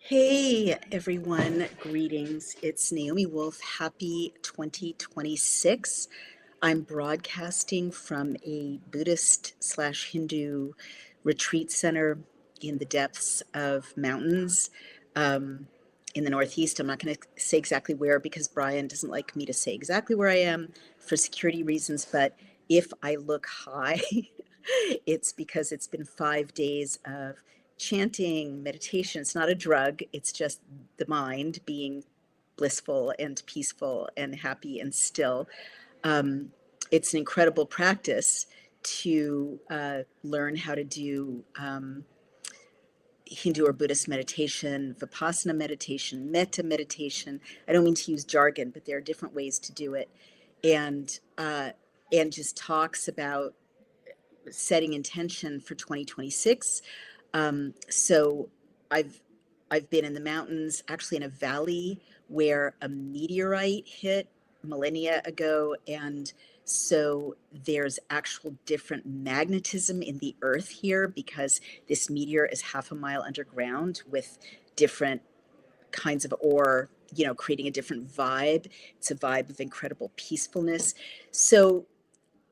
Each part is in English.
Hey everyone, greetings. It's Naomi Wolf. Happy 2026. I'm broadcasting from a Buddhist slash Hindu retreat center in the depths of mountains in the Northeast. I'm not going to say exactly where because Brian doesn't like me to say exactly where I am for security reasons, but if I look high, it's because it's been 5 days of chanting, meditation. It's not a drug, it's just the mind being blissful and peaceful and happy and still. Um, it's an incredible practice to learn how to do Hindu or Buddhist meditation, Vipassana meditation, metta meditation. I don't mean to use jargon, but there are different ways to do it. And just talks about setting intention for 2026. So I've I've been in the mountains, actually in a valley where a meteorite hit millennia ago, and so there's actual different magnetism in the earth here because this meteor is half a mile underground with different kinds of ore, creating a different vibe. It's a vibe of incredible peacefulness. So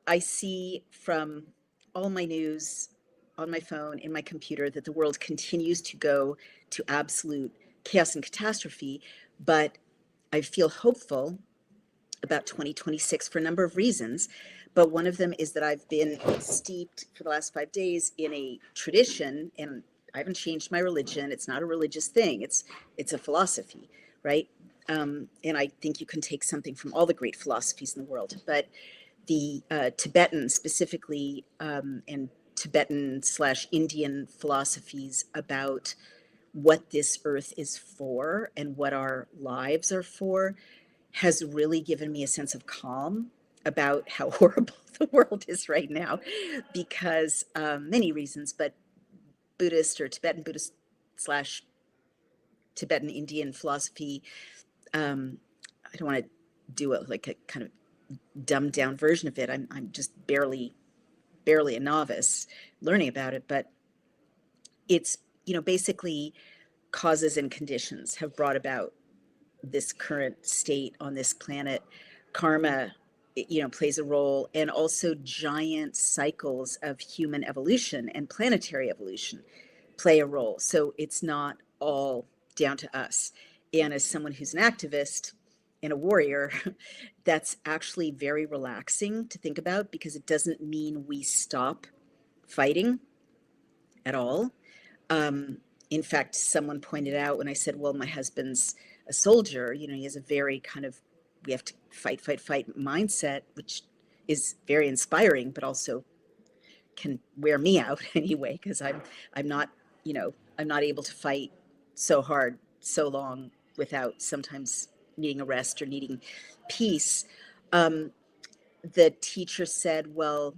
I see from all my news on my phone, in my computer, that the world continues to go to absolute chaos and catastrophe. But I feel hopeful about 2026 for a number of reasons. But one of them is that I've been steeped for the last 5 days in a tradition, and I haven't changed my religion. It's not a religious thing. It's a philosophy, right? And I think you can take something from all the great philosophies in the world. But the Tibetan specifically, and Tibetan slash Indian philosophies about what this earth is for and what our lives are for has really given me a sense of calm about how horrible the world is right now because many reasons, but Buddhist or Tibetan Buddhist slash Tibetan Indian philosophy, I don't want to do it like a kind of dumbed down version of it. I'm just barely a novice learning about it, but it's, basically causes and conditions have brought about this current state on this planet. Karma, plays a role, and also giant cycles of human evolution and planetary evolution play a role. So it's not all down to us. And as someone who's an activist and a warrior, that's actually very relaxing to think about because it doesn't mean we stop fighting at all. In fact, someone pointed out when I said, well, my husband's a soldier, he has a very kind of, we have to fight, fight, fight mindset, which is very inspiring, but also can wear me out anyway, because I'm not, I'm not able to fight so hard, so long without sometimes needing a rest or needing peace. The teacher said, well,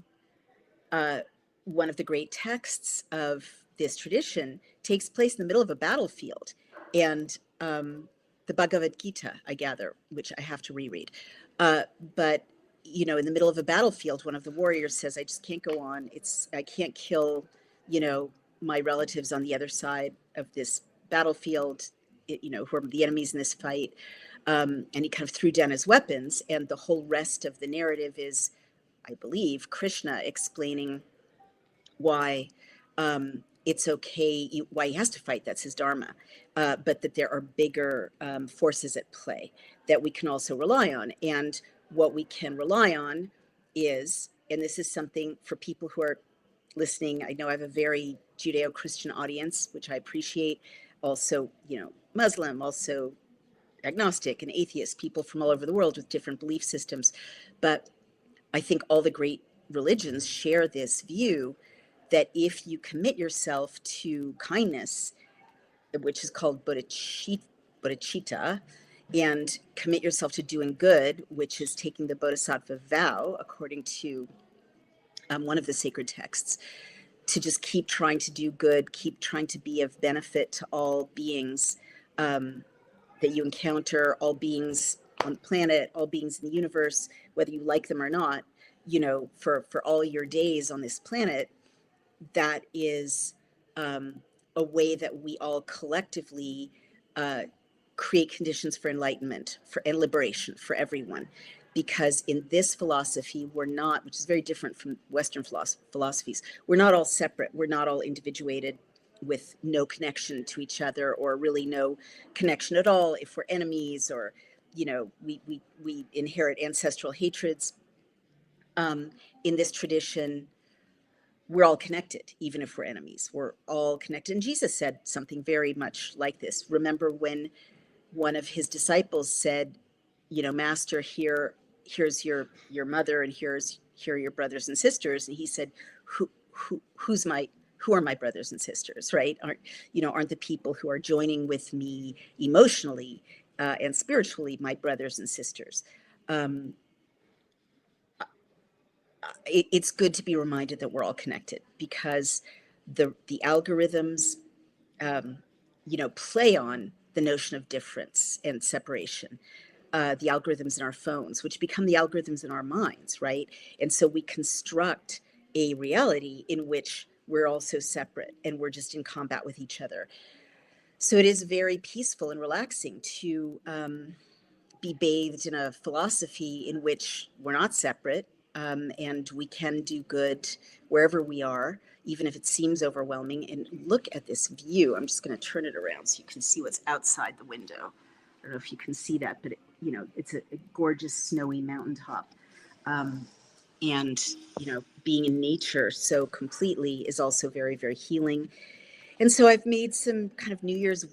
one of the great texts of this tradition takes place in the middle of a battlefield. And the Bhagavad Gita, I gather, which I have to reread. But, in the middle of a battlefield, one of the warriors says, I just can't go on. I can't kill, my relatives on the other side of this battlefield, who are the enemies in this fight. And he kind of threw down his weapons. And the whole rest of the narrative is, I believe, Krishna explaining why it's okay, why he has to fight, that's his dharma, but that there are bigger forces at play that we can also rely on. And what we can rely on is, and this is something for people who are listening, I know I have a very Judeo-Christian audience, which I appreciate, also, Muslim, also agnostic and atheist, people from all over the world with different belief systems. But I think all the great religions share this view that if you commit yourself to kindness, which is called bodhicitta, and commit yourself to doing good, which is taking the bodhisattva vow, according to one of the sacred texts, to just keep trying to do good, keep trying to be of benefit to all beings that you encounter, all beings on the planet, all beings in the universe, whether you like them or not, for all your days on this planet, that is a way that we all collectively create conditions for enlightenment and liberation for everyone. Because in this philosophy, we're not, which is very different from Western philosophies, we're not all separate. We're not all individuated with no connection to each other, or really no connection at all if we're enemies, or, we inherit ancestral hatreds. In this tradition, we're all connected, even if we're enemies. We're all connected. And Jesus said something very much like this. Remember when one of his disciples said, Master, here's your mother, and here are your brothers and sisters. And he said, who are my brothers and sisters, right? Aren't the people who are joining with me emotionally and spiritually my brothers and sisters? It's good to be reminded that we're all connected, because the algorithms, play on the notion of difference and separation. The algorithms in our phones, which become the algorithms in our minds, right? And so we construct a reality in which we're also separate and we're just in combat with each other. So it is very peaceful and relaxing to be bathed in a philosophy in which we're not separate, and we can do good wherever we are, even if it seems overwhelming. And look at this view. I'm just going to turn it around so you can see what's outside the window. I don't know if you can see that, but it's a gorgeous snowy mountaintop. And, being in nature so completely is also very, very healing. And so I've made some kind of New Year's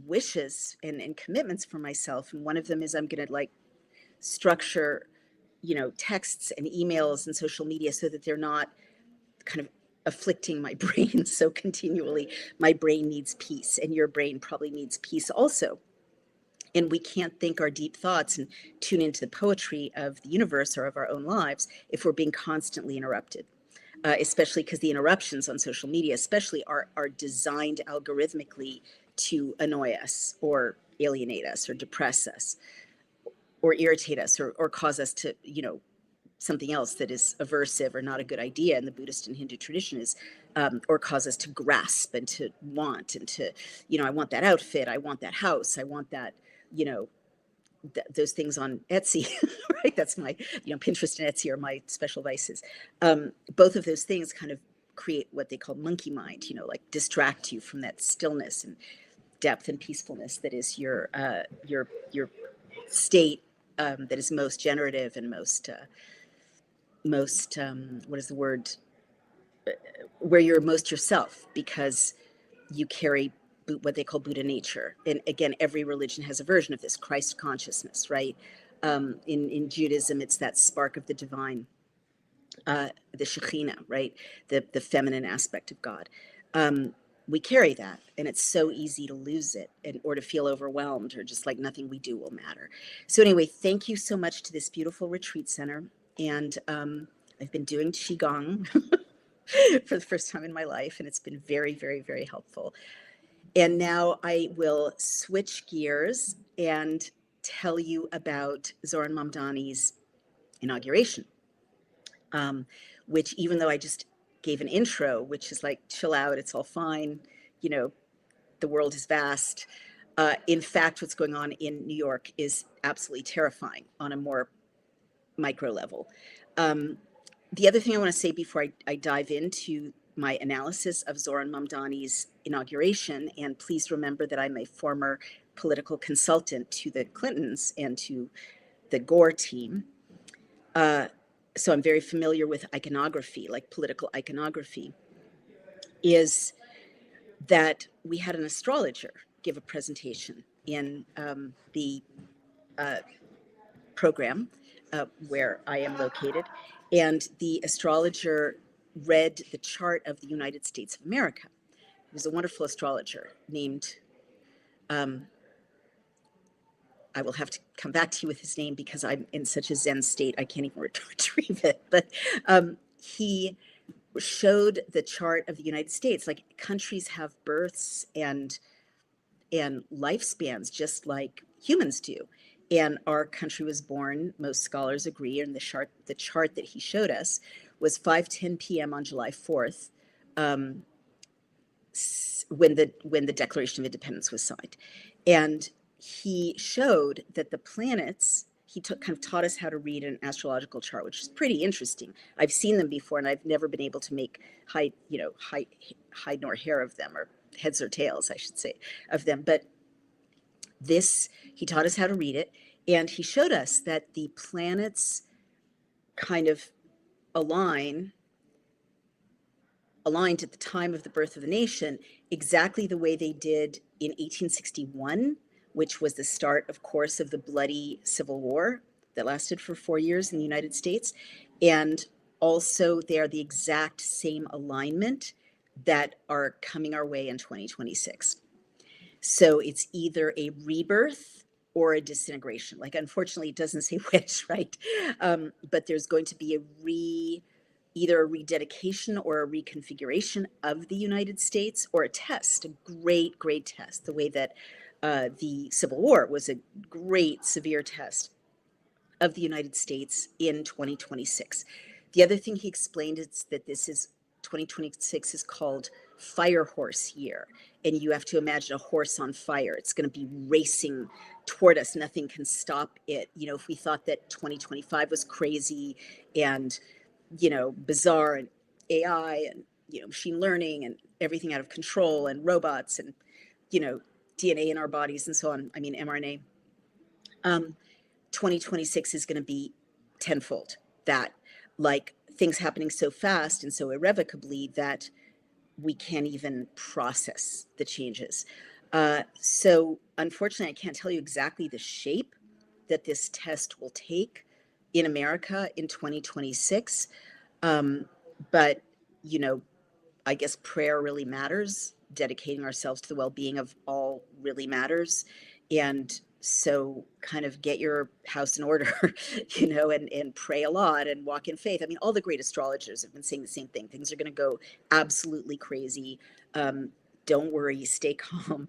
wishes and commitments for myself. And one of them is I'm going to structure, texts and emails and social media so that they're not kind of afflicting my brain so continually. My brain needs peace, and your brain probably needs peace also. And we can't think our deep thoughts and tune into the poetry of the universe or of our own lives if we're being constantly interrupted. Especially because the interruptions on social media, especially, are designed algorithmically to annoy us or alienate us or depress us or irritate us or cause us to, something else that is aversive or not a good idea in the Buddhist and Hindu tradition is, or cause us to grasp and to want and to, I want that outfit, I want that house, I want that, those things on Etsy, right? That's my, Pinterest and Etsy are my special vices. Both of those things kind of create what they call monkey mind, distract you from that stillness and depth and peacefulness that is your state, that is most generative and most what is the word? Where you're most yourself, because you carry what they call Buddha nature. And again, every religion has a version of this, Christ consciousness, right? In Judaism, it's that spark of the divine, the Shekhinah, right? The feminine aspect of God. We carry that, and it's so easy to lose it or to feel overwhelmed, or just like nothing we do will matter. So anyway, thank you so much to this beautiful retreat center. And I've been doing Qigong for the first time in my life, and it's been very, very, very helpful. And now I will switch gears and tell you about Zohran Mamdani's inauguration, which, even though I just gave an intro, which is like, chill out, it's all fine, the world is vast. In fact, what's going on in New York is absolutely terrifying on a more micro level. The other thing I want to say before I dive into my analysis of Zohran Mamdani's inauguration, and please remember that I'm a former political consultant to the Clintons and to the Gore team. So I'm very familiar with iconography, like political iconography, is that we had an astrologer give a presentation in the program where I am located. And the astrologer read the chart of the United States of America. He was a wonderful astrologer named, I will have to come back to you with his name because I'm in such a Zen state, I can't even retrieve it. But he showed the chart of the United States. Like, countries have births and lifespans just like humans do. And our country was born, most scholars agree, and the chart that he showed us was 5:10 p.m. on July 4th, when the Declaration of Independence was signed, and he showed that the planets. He kind of taught us how to read an astrological chart, which is pretty interesting. I've seen them before, and I've never been able to make hide nor hair of them, or heads or tails, I should say, of them. But he taught us how to read it, and he showed us that the planets kind of aligned at the time of the birth of the nation exactly the way they did in 1861, which was the start, of course, of the bloody Civil War that lasted for 4 years in the United States. And also, they are the exact same alignment that are coming our way in 2026. So it's either a rebirth or a disintegration. Like, unfortunately, it doesn't say which, right? But there's going to be either a rededication or a reconfiguration of the United States, or a test, a great, great test, the way that the Civil War was a great, severe test of the United States in 2026. The other thing he explained is that 2026 is called Fire Horse Year. And you have to imagine a horse on fire. It's going to be racing toward us. Nothing can stop it. If we thought that 2025 was crazy and, bizarre, and AI and, machine learning and everything out of control, and robots and, DNA in our bodies and so on, mRNA, 2026 is going to be tenfold that, like, things happening so fast and so irrevocably that we can't even process the changes. So unfortunately, I can't tell you exactly the shape that this test will take in America in 2026. But, I guess prayer really matters. Dedicating ourselves to the well-being of all really matters. And so kind of get your house in order, and pray a lot and walk in faith. All the great astrologers have been saying the same thing. Things are going to go absolutely crazy. Don't worry, stay calm,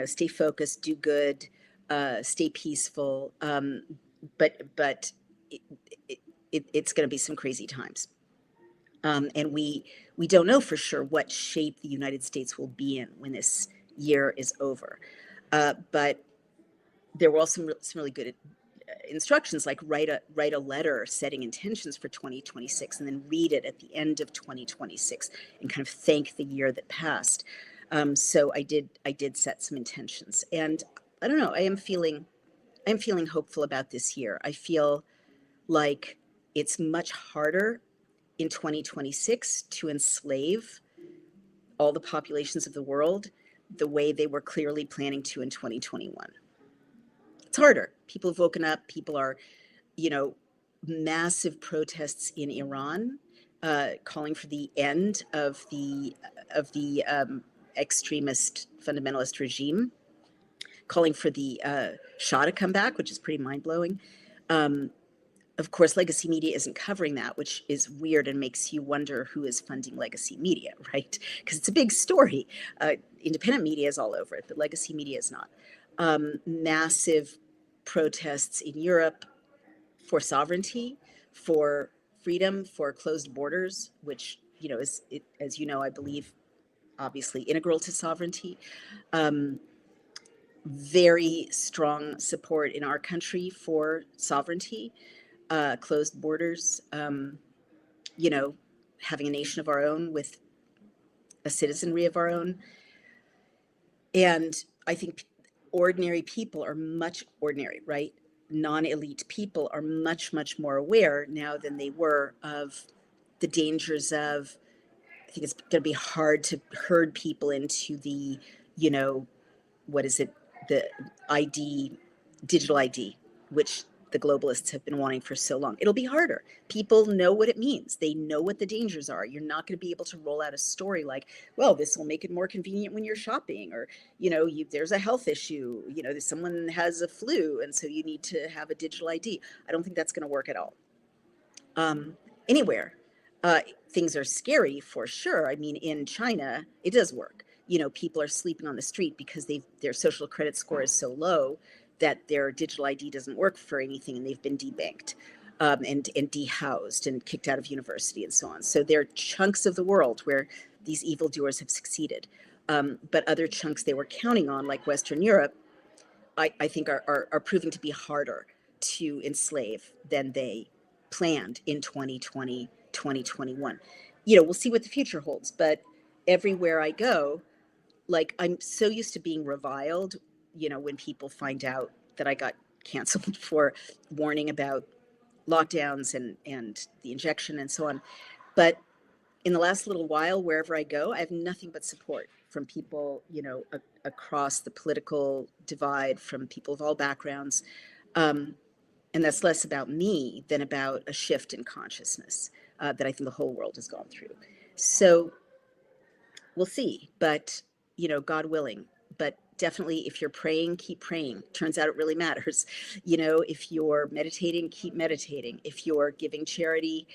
stay focused, do good, stay peaceful. But it's going to be some crazy times. And we don't know for sure what shape the United States will be in when this year is over. But there were also some really good instructions, like write a letter setting intentions for 2026, and then read it at the end of 2026 and kind of thank the year that passed. So I did set some intentions, and I don't know, I'm feeling hopeful about this year. I feel like it's much harder in 2026 to enslave all the populations of the world the way they were clearly planning to in 2021. It's harder. People have woken up. People are, massive protests in Iran, calling for the end of the extremist fundamentalist regime, calling for the Shah to come back, which is pretty mind-blowing. Of course, legacy media isn't covering that, which is weird and makes you wonder who is funding legacy media, right? Because it's a big story. Independent media is all over it, but legacy media is not. Massive protests in Europe for sovereignty, for freedom, for closed borders, which, is, as you know, I believe, obviously integral to sovereignty. Very strong support in our country for sovereignty, closed borders, having a nation of our own with a citizenry of our own. And I think ordinary people are ordinary, right? Non-elite people are much, much more aware now than they were of the dangers of, I think it's going to be hard to herd people into the, what is it? The digital ID, which the globalists have been wanting for so long. It'll be harder. People know what it means. They know what the dangers are. You're not going to be able to roll out a story like, well, this will make it more convenient when you're shopping, or, there's a health issue, someone has a flu, and so you need to have a digital ID. I don't think that's going to work at all. Anywhere. Things are scary for sure. In China, it does work. People are sleeping on the street because their social credit score is so low that their digital ID doesn't work for anything, and they've been debanked and dehoused and kicked out of university and so on. So there are chunks of the world where these evildoers have succeeded. But other chunks they were counting on, like Western Europe, I think are proving to be harder to enslave than they planned in 2020, 2021. We'll see what the future holds, but everywhere I go, like, I'm so used to being reviled, when people find out that I got canceled for warning about lockdowns and the injection and so on. But in the last little while, wherever I go, I have nothing but support from people, across the political divide, from people of all backgrounds. Um, and that's less about me than about a shift in consciousness that I think the whole world has gone through. So we'll see, but, God willing. But definitely, if you're praying, keep praying. Turns out it really matters. If you're meditating, keep meditating. If you're giving charity,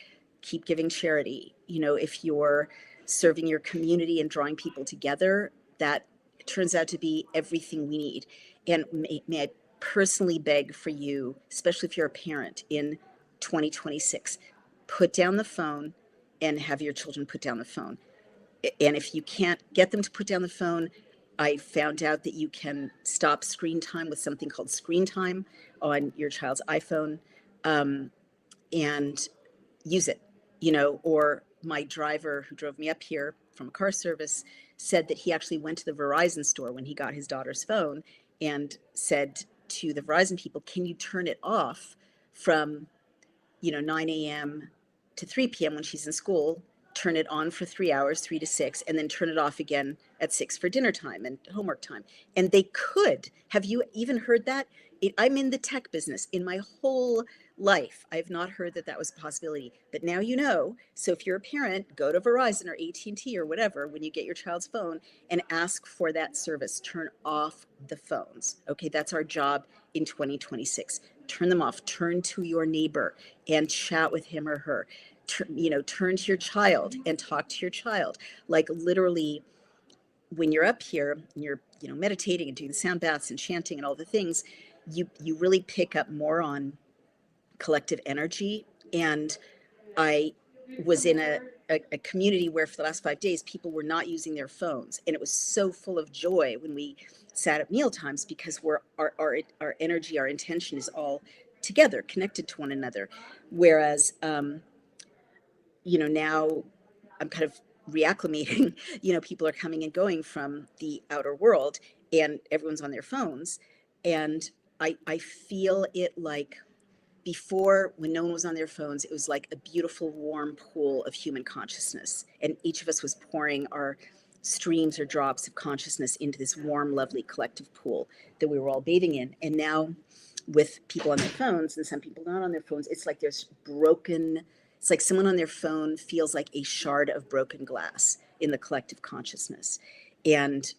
keep giving charity. If you're serving your community and drawing people together, that turns out to be everything we need. And may I personally beg for you, especially if you're a parent in 2026, put down the phone and have your children put down the phone. And if you can't get them to put down the phone, I found out that you can stop screen time with something called screen time on your child's iPhone, and use it, or my driver who drove me up here from a car service said that he actually went to the Verizon store when he got his daughter's phone and said to the Verizon people, can you turn it off from, 9 a.m. to 3 p.m. when she's in school, turn it on for 3 hours, 3 to 6, and then turn it off again at 6 for dinner time and homework time. And they could. Have you even heard that? I'm in the tech business. In my whole life, I've not heard that that was a possibility. But now you know. So if you're a parent, go to Verizon or AT&T or whatever when you get your child's phone and ask for that service. Turn off the phones. Okay, that's our job in 2026. Turn them off. Turn to your neighbor and chat with him or her. Turn to your child and talk to your child. Like, literally, when you're up here and you're, meditating and doing the sound baths and chanting and all the things, you really pick up more on collective energy. And I was in a community where for the last 5 days, people were not using their phones. And it was so full of joy when we sat at meal times, because our energy, our intention is all together, connected to one another. Whereas, now I'm kind of reacclimating, people are coming and going from the outer world and everyone's on their phones. And I feel it like before, when no one was on their phones, it was like a beautiful, warm pool of human consciousness. And each of us was pouring our streams or drops of consciousness into this warm, lovely collective pool that we were all bathing in. And now, with people on their phones and some people not on their phones, it's like it's like someone on their phone feels like a shard of broken glass in the collective consciousness. And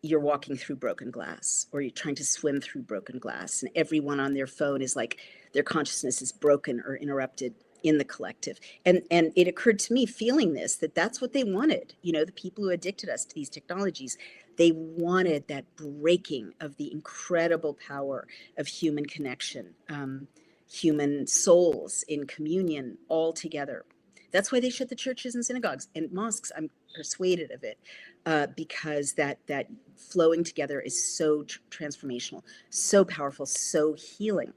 you're walking through broken glass, or you're trying to swim through broken glass. And everyone on their phone is like their consciousness is broken or interrupted in the collective. And it occurred to me, feeling this, that that's what they wanted. The people who addicted us to these technologies, they wanted that breaking of the incredible power of human connection, human souls in communion all together. That's why they shut the churches and synagogues and mosques. I'm persuaded of it, because that flowing together is so transformational, so powerful, so healing.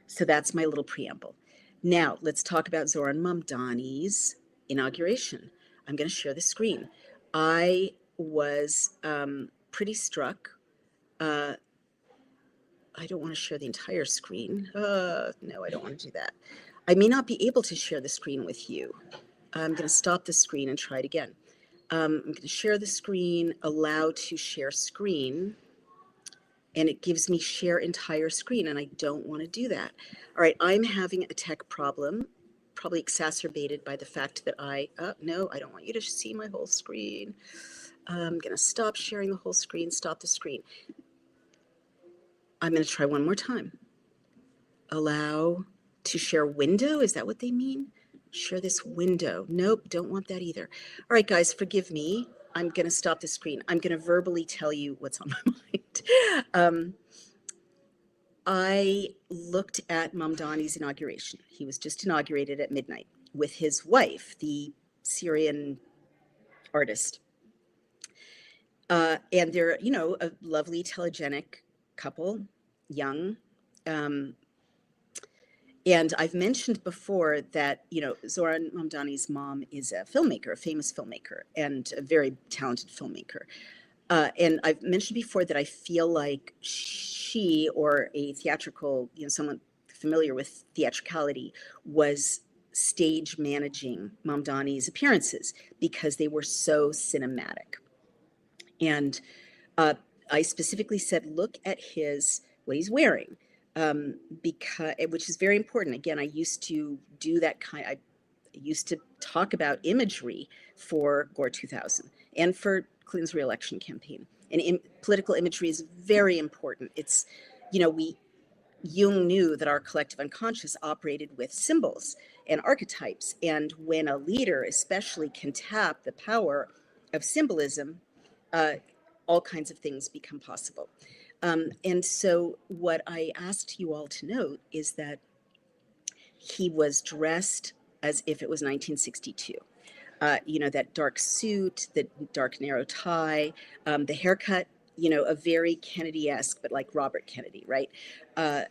So that's my little preamble. Now let's talk about Zohran Mamdani's inauguration. I'm going to share the screen. I was pretty struck. I don't want to share the entire screen. No, I don't want to do that. I may not be able to share the screen with you. I'm going to stop the screen and try it again. I'm going to share the screen, allow to share screen, and it gives me share entire screen, and I don't want to do that. All right, I'm having a tech problem, probably exacerbated by the fact that no, I don't want you to see my whole screen. I'm going to stop sharing the whole screen, stop the screen. I'm going to try one more time. Allow to share window, is that what they mean? Share this window. Nope, don't want that either. All right, guys, forgive me. I'm going to stop the screen. I'm going to verbally tell you what's on my mind. I looked at Mamdani's inauguration. He was just inaugurated at midnight with his wife, the Syrian artist. And they're, you know, a lovely, telegenic couple, young. Um, and I've mentioned before that, you know, Zohran Mamdani's mom is a filmmaker, a famous filmmaker, and a very talented filmmaker. And I've mentioned before that I feel like she, or a theatrical, you know, someone familiar with theatricality, was stage managing Mamdani's appearances because they were so cinematic. And I specifically said, look at what he's wearing, because, which is very important. Again, I used to do that I used to talk about imagery for Gore 2000 and for Clinton's reelection campaign. And political imagery is very important. It's, you know, Jung knew that our collective unconscious operated with symbols and archetypes. And when a leader, especially, can tap the power of symbolism, uh, all kinds of things become possible. And so, what I asked you all to note is that he was dressed as if it was 1962. You know, that dark suit, the dark narrow tie, the haircut, you know, a very Kennedy-esque, but like Robert Kennedy, right? Uh,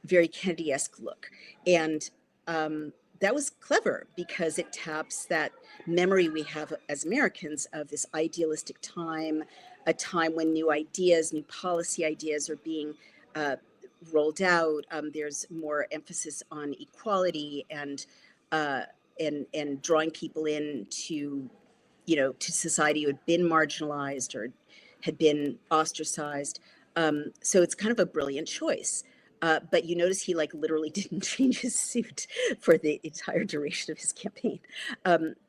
Very Kennedy-esque look. And that was clever because it taps that memory we have as Americans of this idealistic time, a time when new ideas, new policy ideas are being uh, rolled out. There's more emphasis on equality uh, and drawing people into, you know, to society who had been marginalized or had been ostracized. So it's kind of a brilliant choice. But you notice he like literally didn't change his suit for the entire duration of his campaign.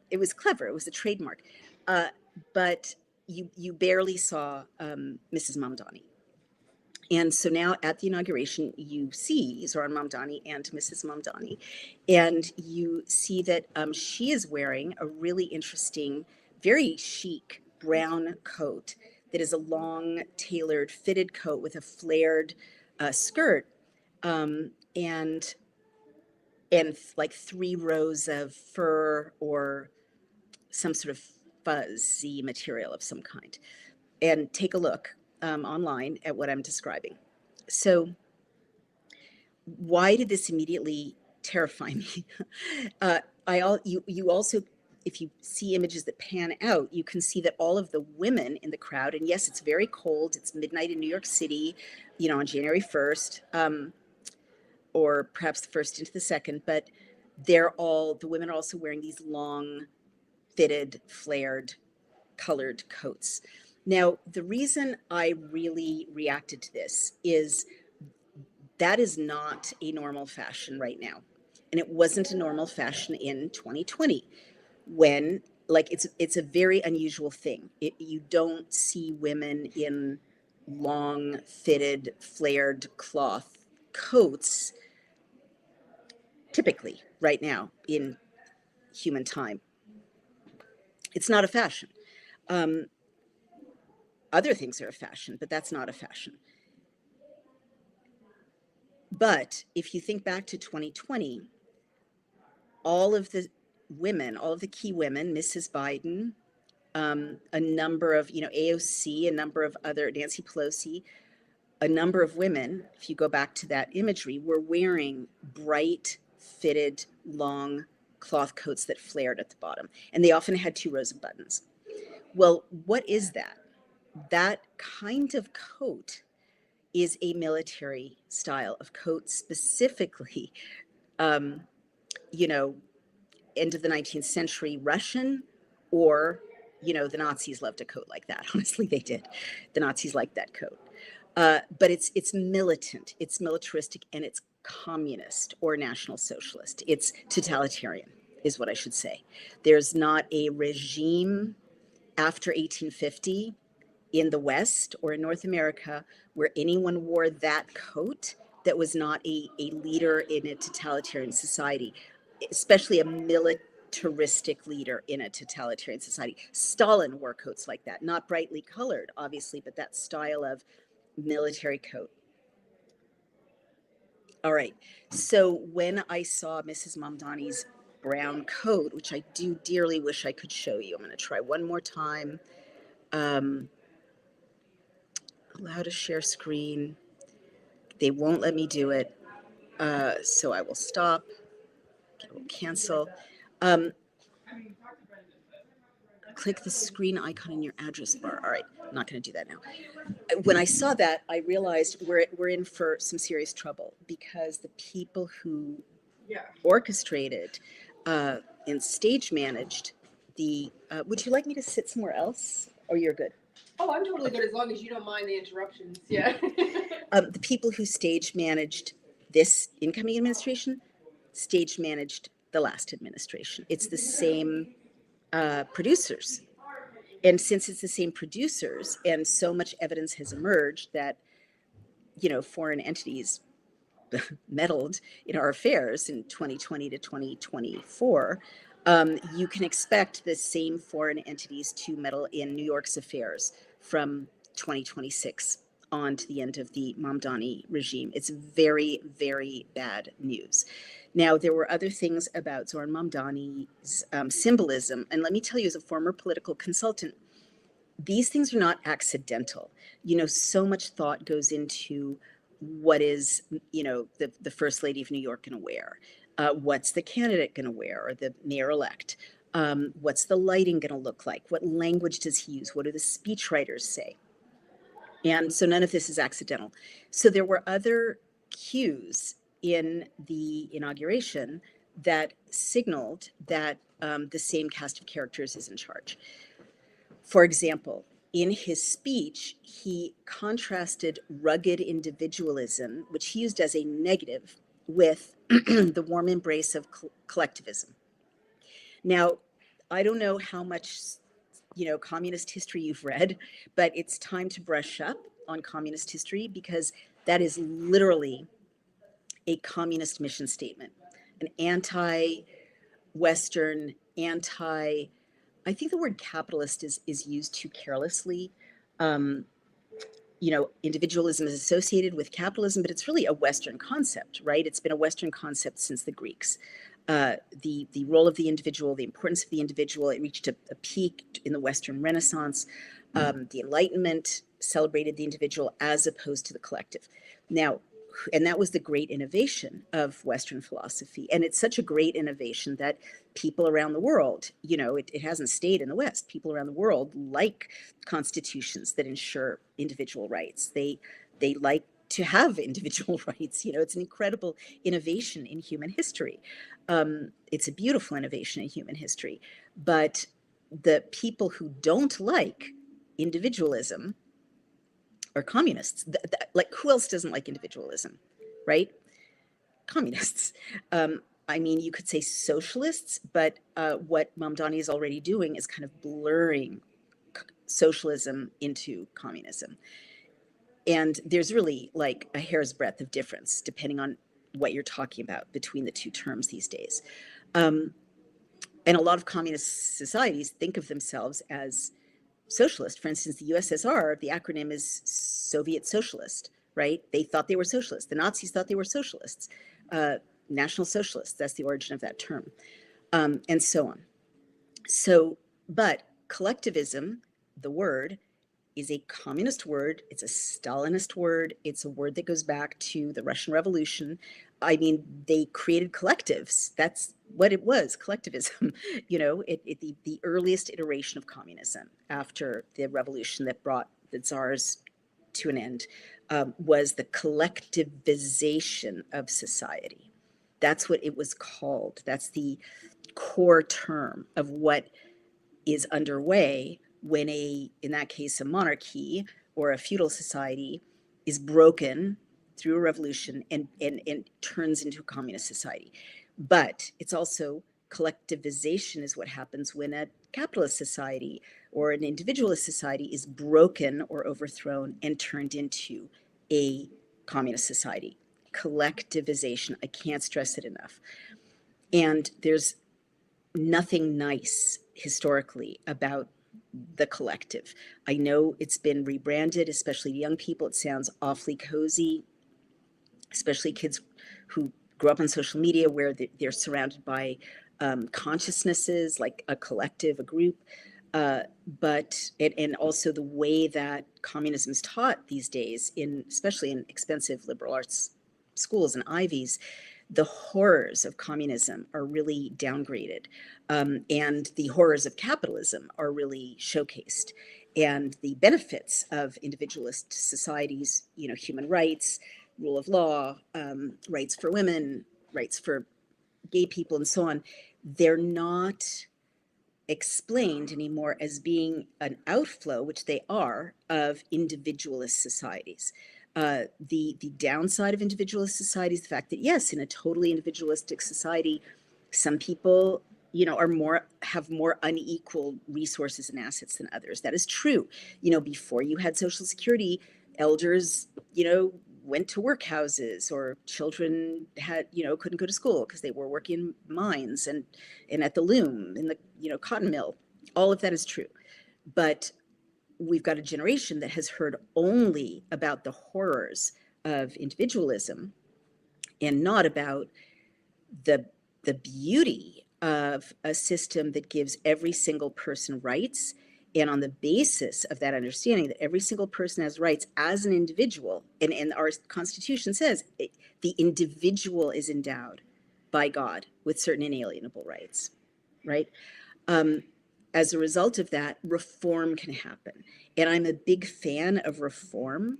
It was clever. It was a trademark. Uh, but you barely saw Mrs. Mamdani. And so now at the inauguration, you see Zohran Mamdani and Mrs. Mamdani, and you see that she is wearing a really interesting, very chic brown coat that is a long, tailored, fitted coat with a flared skirt, and like 3 rows of fur or some sort of fuzzy material of some kind. And take a look online at what I'm describing. So, why did this immediately terrify me? You also, if you see images that pan out, you can see that all of the women in the crowd, and yes, it's very cold. It's midnight in New York City, you know, on January 1st, or perhaps the first into the second. But the women are also wearing these long, fitted, flared, colored coats. Now, the reason I really reacted to this is that is not a normal fashion right now. And it wasn't a normal fashion in 2020 when, like, it's a very unusual thing. You don't see women in long fitted flared cloth coats typically right now in human time. It's not a fashion. Um, Other things are a fashion, but that's not a fashion. But if you think back to 2020, all of the all of the key women, Mrs. Biden, a number of, you know, AOC, a number of other, Nancy Pelosi, a number of women, if you go back to that imagery, were wearing bright, fitted, long cloth coats that flared at the bottom. And they often had 2 rows of buttons. Well, what is that? That kind of coat is a military style of coat, specifically, um, you know, end of the 19th century Russian, or, you know, the Nazis loved a coat like that. Honestly, they did. The Nazis liked that coat. But it's militant, it's militaristic, and it's communist or national socialist. It's totalitarian, is what I should say. There's not a regime after 1850 in the West or in North America where anyone wore that coat that was not a leader in a totalitarian society, especially a militaristic leader in a totalitarian society. Stalin wore coats like that, not brightly colored, obviously, but that style of military coat. All right. So when I saw Mrs. Mamdani's brown coat, which I do dearly wish I could show you, I'm going to try one more time. Allow to share screen. They won't let me do it. So I will stop. I will cancel. Um, click the screen icon in your address bar. All right, I'm not going to do that now. When I saw that, I realized we're in for some serious trouble, because the people who orchestrated and stage managed the. Would you like me to sit somewhere else, or you're good? Oh, I'm totally good as long as you don't mind the interruptions. Yeah. The people who stage managed this incoming administration stage managed the last administration. It's the same producers. And since it's the same producers, and so much evidence has emerged that, foreign entities meddled in our affairs in 2020 to 2024, you can expect the same foreign entities to meddle in New York's affairs from 2026 on to the end of the Mamdani regime. It's very, very bad news. Now, there were other things about Zohran Mamdani's symbolism. And let me tell you, as a former political consultant, these things are not accidental. So much thought goes into what is, the First Lady of New York going to wear? What's the candidate going to wear, or the mayor-elect? What's the lighting going to look like? What language does he use? What do the speechwriters say? And so none of this is accidental. So there were other cues in the inauguration that signaled that the same cast of characters is in charge. For example, in his speech, he contrasted rugged individualism, which he used as a negative, with the warm embrace of collectivism. Now, I don't know how much, communist history you've read, but it's time to brush up on communist history, because that is literally a communist mission statement, an anti-Western, I think the word capitalist is used too carelessly. Individualism is associated with capitalism, but it's really a Western concept, right? It's been a Western concept since the Greeks. The role of the individual, the importance of the individual, it reached a peak in the Western Renaissance. The Enlightenment celebrated the individual as opposed to the collective. Now, and that was the great innovation of Western philosophy. And it's such a great innovation that people around the world, it hasn't stayed in the West. People around the world like constitutions that ensure individual rights. They like to have individual rights. It's an incredible innovation in human history. It's a beautiful innovation in human history. But the people who don't like individualism are communists. Like, who else doesn't like individualism, right? Communists. You could say socialists, but what Mamdani is already doing is kind of blurring socialism into communism. And there's really like a hair's breadth of difference depending on what you're talking about between the two terms these days. And a lot of communist societies think of themselves as socialist. For instance, the USSR, the acronym is Soviet Socialist, right? They thought they were socialists. The Nazis thought they were socialists. National Socialists, that's the origin of that term, and so on. So, but collectivism, the word, is a communist word. It's a Stalinist word. It's a word that goes back to the Russian Revolution. They created collectives. That's what it was, collectivism. The earliest iteration of communism after the revolution that brought the czars to an end was the collectivization of society. That's what it was called. That's the core term of what is underway when in that case, a monarchy or a feudal society is broken through a revolution and turns into a communist society. But it's also collectivization is what happens when a capitalist society or an individualist society is broken or overthrown and turned into a communist society. Collectivization, I can't stress it enough. And there's nothing nice historically about the collective. I know it's been rebranded, especially to young people. It sounds awfully cozy, especially kids who grew up on social media where they're surrounded by consciousnesses like a collective, a group. And also the way that communism is taught these days, especially in expensive liberal arts schools and Ivies, the horrors of communism are really downgraded, and the horrors of capitalism are really showcased, and the benefits of individualist societies, human rights, rule of law, rights for women, rights for gay people, and so on, they're not explained anymore as being an outflow, which they are, of individualist societies. The downside of individualist society is the fact that, yes, in a totally individualistic society, some people, have more unequal resources and assets than others. That is true. Before you had Social Security, elders, went to workhouses, or children had, couldn't go to school because they were working mines and at the loom, in the, cotton mill. All of that is true. But we've got a generation that has heard only about the horrors of individualism and not about the beauty of a system that gives every single person rights, and on the basis of that understanding that every single person has rights as an individual, and our Constitution says the individual is endowed by God with certain inalienable rights, right? Um, as a result of that, reform can happen. And I'm a big fan of reform,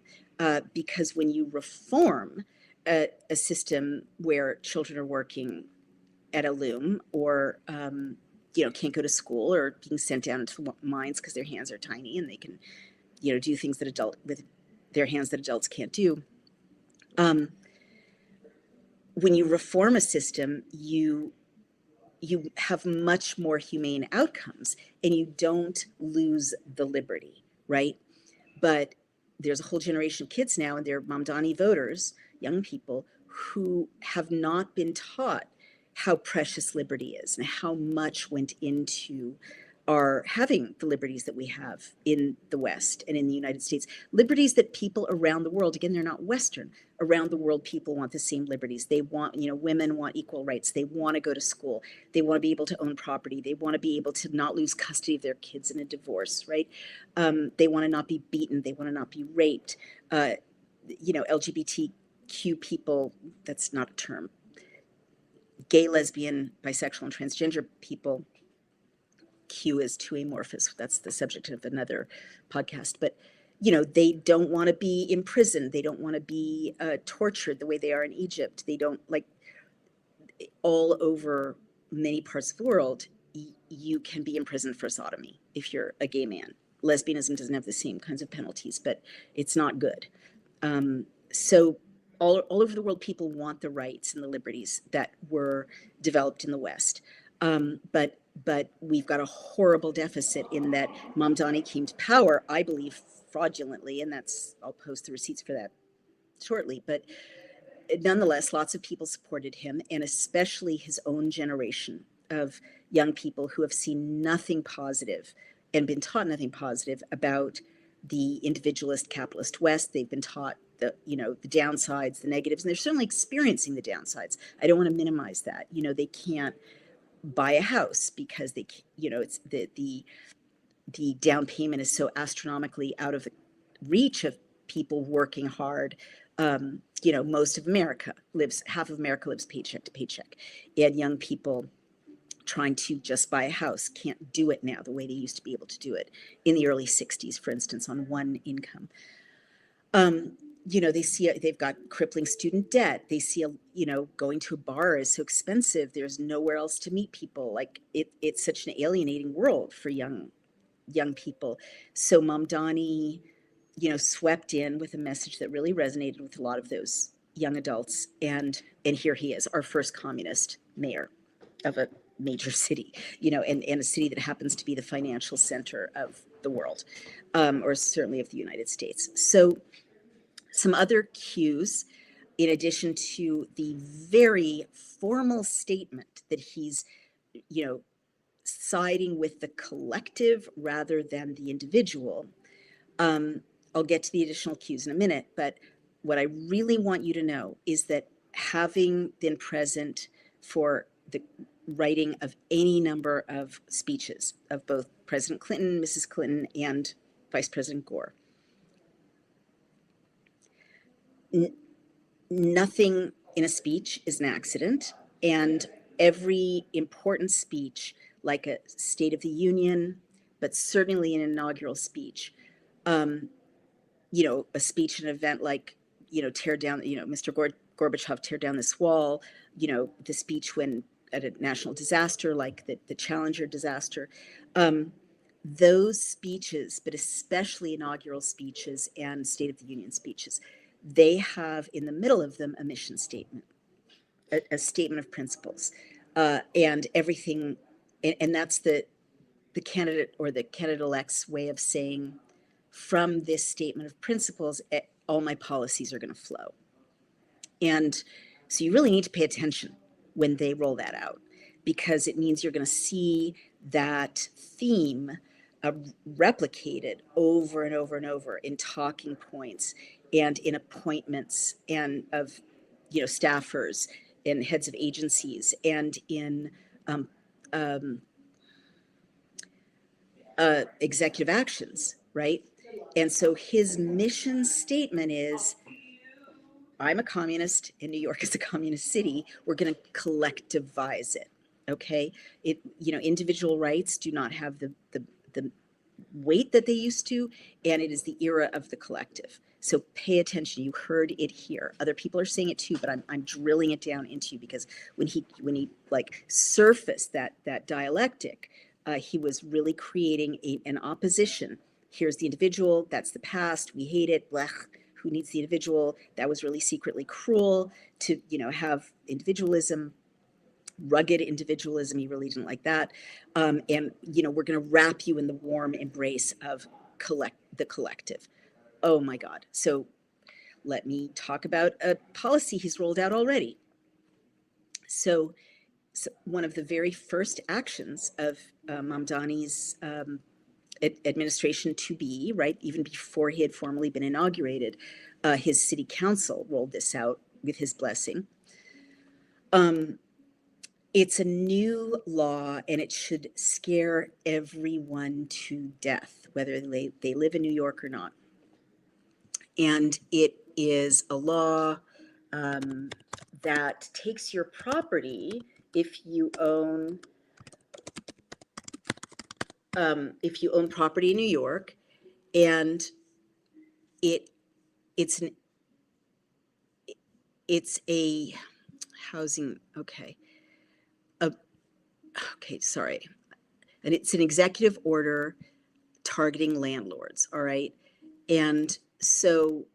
because when you reform a system where children are working at a loom, or can't go to school, or being sent down into the mines because their hands are tiny and they can do things with their hands that adults can't do. When you reform a system, you have much more humane outcomes, and you don't lose the liberty, right? But there's a whole generation of kids now, and they're Mamdani voters, young people, who have not been taught how precious liberty is and how much went into our having the liberties that we have in the West and in the United States. Liberties that people around the world, again, they're not Western, around the world, people want the same liberties. They want, women want equal rights. They want to go to school. They want to be able to own property. They want to be able to not lose custody of their kids in a divorce, right? They want to not be beaten. They want to not be raped. LGBTQ people, that's not a term. Gay, lesbian, bisexual, and transgender people, Q is too amorphous. That's the subject of another podcast. But, they don't want to be imprisoned. They don't want to be tortured the way they are in Egypt. They don't, like, all over many parts of the world, you can be imprisoned for sodomy if you're a gay man. Lesbianism doesn't have the same kinds of penalties, but it's not good. So all over the world, people want the rights and the liberties that were developed in the West. But we've got a horrible deficit in that Mamdani came to power, I believe, fraudulently, and I'll post the receipts for that shortly. But nonetheless, lots of people supported him, and especially his own generation of young people who have seen nothing positive and been taught nothing positive about the individualist capitalist West. They've been taught the downsides, the negatives, and they're certainly experiencing the downsides. I don't want to minimize that. They can't buy a house because it's the down payment is so astronomically out of the reach of people working hard. Most of half of America lives paycheck to paycheck, and young people trying to just buy a house can't do it now the way they used to be able to do it in the early 60s, for instance, on one income. They've got crippling student debt. They see, going to a bar is so expensive. There's nowhere else to meet people. Like it's such an alienating world for young people. So Mamdani, swept in with a message that really resonated with a lot of those young adults. And here he is, our first communist mayor of a major city, and a city that happens to be the financial center of the world, or certainly of the United States. So some other cues, in addition to the very formal statement that he's, siding with the collective rather than the individual. I'll get to the additional cues in a minute, but what I really want you to know is that having been present for the writing of any number of speeches of both President Clinton, Mrs. Clinton, and Vice President Gore. Nothing in a speech is an accident, and every important speech, like a State of the Union, but certainly an inaugural speech, a speech, an event like, tear down, Mr. Gorbachev, tear down this wall, the speech when at a national disaster like the Challenger disaster, those speeches, but especially inaugural speeches and State of the Union speeches, they have in the middle of them a mission statement, a statement of principles, and everything, and that's the candidate or the candidate-elect's way of saying, from this statement of principles, all my policies are going to flow. And so you really need to pay attention when they roll that out, because it means you're going to see that theme replicated over and over and over in talking points and in appointments and of staffers and heads of agencies and in executive actions, right? And so his mission statement is, I'm a communist and New York is a communist city. We're going to collectivize it. Okay. Individual rights do not have the weight that they used to, and it is the era of the collective. So pay attention. You heard it here. Other people are saying it too, but I'm drilling it down into you, because when he like surfaced that dialectic, he was really creating an opposition. Here's the individual. That's the past. We hate it. Blech. Who needs the individual? That was really secretly cruel to, have individualism, rugged individualism. He really didn't like that. And, we're going to wrap you in the warm embrace of the collective. Oh my God. So let me talk about a policy he's rolled out already. So one of the very first actions of Mamdani's administration to be, right, even before he had formally been inaugurated, his city council rolled this out with his blessing. It's a new law, and it should scare everyone to death, whether they live in New York or not. And it is a law that takes your property if you own property in New York, and it's a housing, sorry, and it's an executive order targeting landlords. All right, and so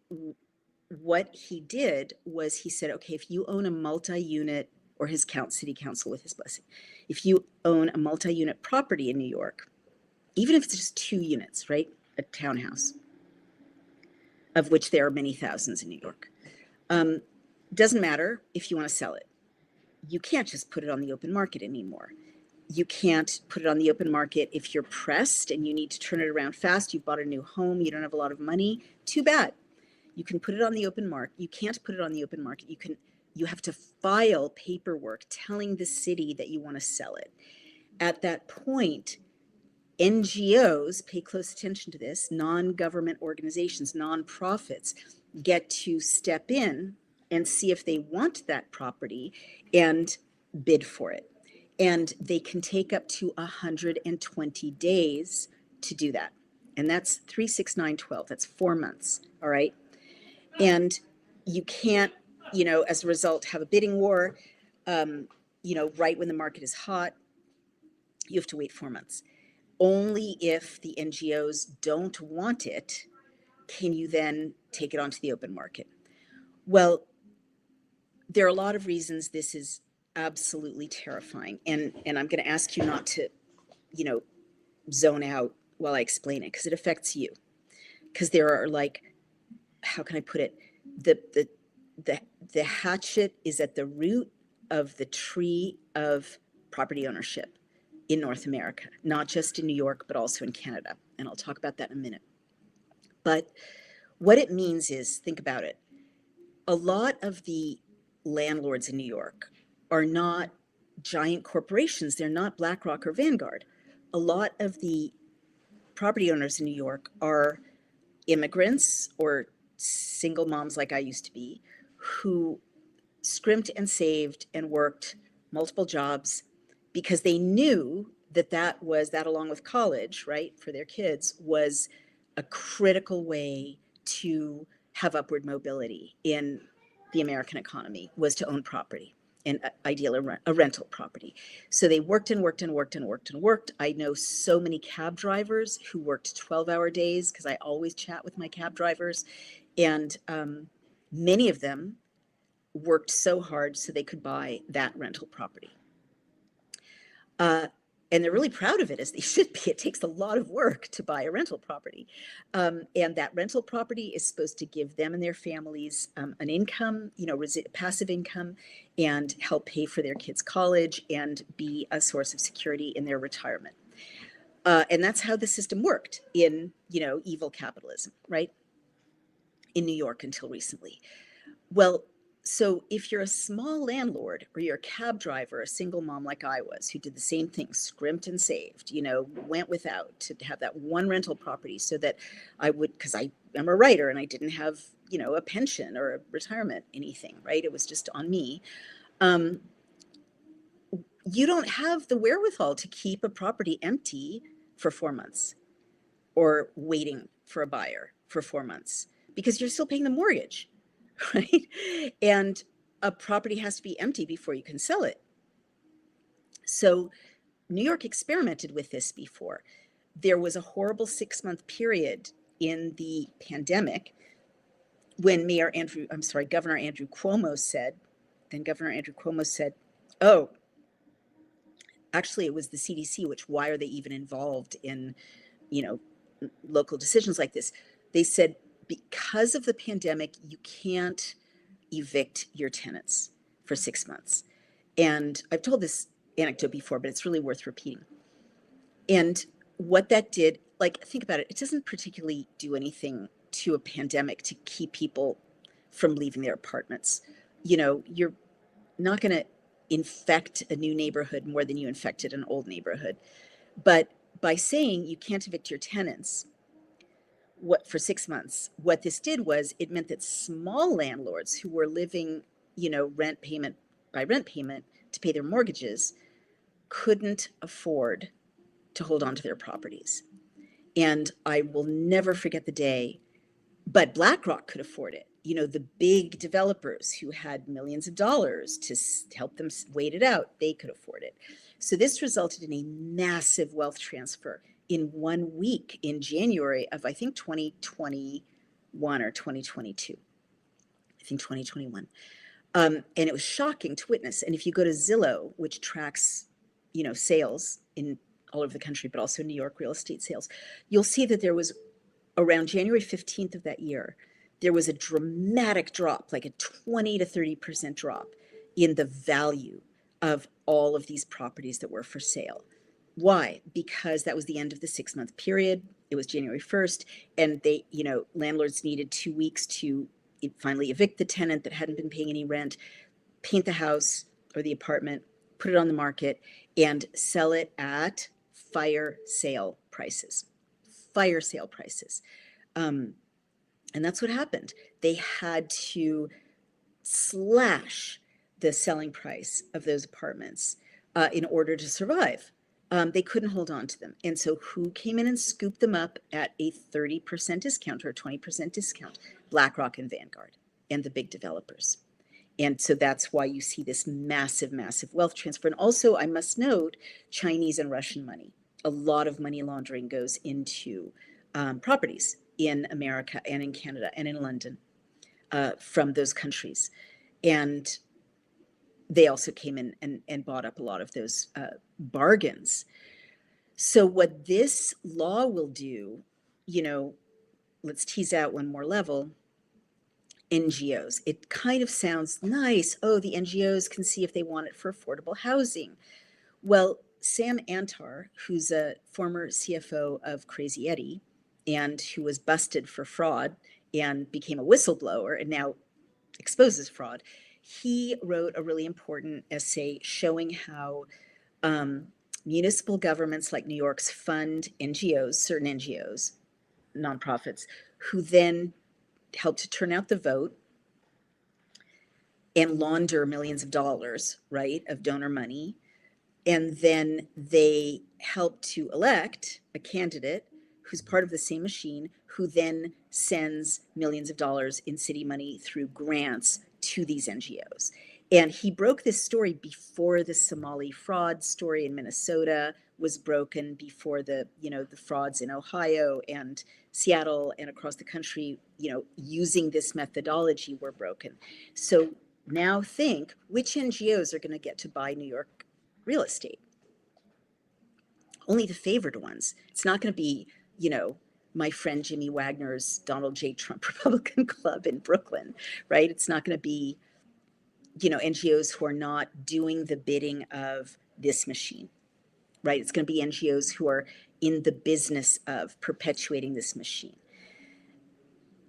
what he did was he said, okay, if you own a multi-unit, or his city council with his blessing, if you own a multi-unit property in New York, even if it's just 2 units, right, a townhouse, of which there are many thousands in New York, doesn't matter if you want to sell it. You can't just put it on the open market anymore. You can't put it on the open market if you're pressed and you need to turn it around fast. You've bought a new home, you don't have a lot of money. Too bad. You can put it on the open market. You can't put it on the open market. You have to file paperwork telling the city that you want to sell it. At that point, NGOs, pay close attention to this, non-government organizations, nonprofits, get to step in and see if they want that property and bid for it. And they can take up to 120 days to do that. And that's 3, 6, 9, 12. That's 4 months. All right. And you can't, as a result, have a bidding war, right when the market is hot. You have to wait 4 months. Only if the NGOs don't want it can you then take it onto the open market. Well, there are a lot of reasons this is absolutely terrifying. And I'm going to ask you not to, zone out while I explain it, because it affects you. Because there are, like, how can I put it? The hatchet is at the root of the tree of property ownership in North America, not just in New York, but also in Canada. And I'll talk about that in a minute. But what it means is, think about it. A lot of the landlords in New York are not giant corporations. They're not BlackRock or Vanguard. A lot of the property owners in New York are immigrants or single moms like I used to be, who scrimped and saved and worked multiple jobs because they knew that that along with college, right, for their kids, was a critical way to have upward mobility in the American economy, was to own property, and ideally a rental property. So they worked and worked and worked and worked and worked. I know so many cab drivers who worked 12-hour days, because I always chat with my cab drivers, and many of them worked so hard so they could buy that rental property. And they're really proud of it, as they should be. It takes a lot of work to buy a rental property. And that rental property is supposed to give them and their families an income, passive income, and help pay for their kids' college and be a source of security in their retirement. And that's how the system worked in, evil capitalism, right? In New York until recently. Well, so if you're a small landlord, or you're a cab driver, a single mom like I was, who did the same thing, scrimped and saved, went without to have that one rental property so that I would, because I am a writer and I didn't have, a pension or a retirement, anything, right? It was just on me. You don't have the wherewithal to keep a property empty for 4 months or waiting for a buyer for 4 months, because you're still paying the mortgage. Right? And a property has to be empty before you can sell it. So New York experimented with this before. There was a horrible 6-month period in the pandemic when Governor Andrew Cuomo said, oh, actually it was the CDC, which, why are they even involved in, local decisions like this? They said, because of the pandemic, you can't evict your tenants for 6 months. And I've told this anecdote before, but it's really worth repeating. And what that did, think about it, it doesn't particularly do anything to a pandemic to keep people from leaving their apartments. You're not going to infect a new neighborhood more than you infected an old neighborhood. But by saying you can't evict your tenants, for 6 months, what this did was it meant that small landlords who were living, rent payment by rent payment to pay their mortgages couldn't afford to hold on to their properties. And I will never forget the day, but BlackRock could afford it. The big developers who had millions of dollars to help them wait it out, they could afford it. So this resulted in a massive wealth transfer in 1 week in January of, I think, 2021 or 2022. I think 2021. And it was shocking to witness. And if you go to Zillow, which tracks, sales in all over the country, but also New York real estate sales, you'll see that there was, around January 15th of that year, there was a dramatic drop, like a 20 to 30% drop in the value of all of these properties that were for sale. Why? Because that was the end of the 6-month period. It was January 1st, and they, landlords needed 2 weeks to finally evict the tenant that hadn't been paying any rent, paint the house or the apartment, put it on the market, and sell it at fire sale prices. Fire sale prices. And that's what happened. They had to slash the selling price of those apartments in order to survive. They couldn't hold on to them. And so who came in and scooped them up at a 30% discount or a 20% discount? BlackRock and Vanguard and the big developers. And so that's why you see this massive, massive wealth transfer. And also, I must note, Chinese and Russian money. A lot of money laundering goes into properties in America and in Canada and in London from those countries. And they also came in and bought up a lot of those bargains. So what this law will do, let's tease out one more level. NGOs. It kind of sounds nice. Oh, the NGOs can see if they want it for affordable housing. Well, Sam Antar, who's a former CFO of Crazy Eddie and who was busted for fraud and became a whistleblower and now exposes fraud, he wrote a really important essay showing how municipal governments like New York's fund NGOs, certain NGOs, nonprofits, who then help to turn out the vote and launder millions of dollars, right, of donor money. And then they help to elect a candidate who's part of the same machine, who then sends millions of dollars in city money through grants to these NGOs. And he broke this story before the Somali fraud story in Minnesota was broken, before the frauds in Ohio and Seattle and across the country, using this methodology were broken. So now think, which NGOs are going to get to buy New York real estate? Only the favored ones. It's not going to be, my friend Jimmy Wagner's Donald J. Trump Republican Club in Brooklyn, right? It's not going to be, NGOs who are not doing the bidding of this machine, right? It's going to be NGOs who are in the business of perpetuating this machine.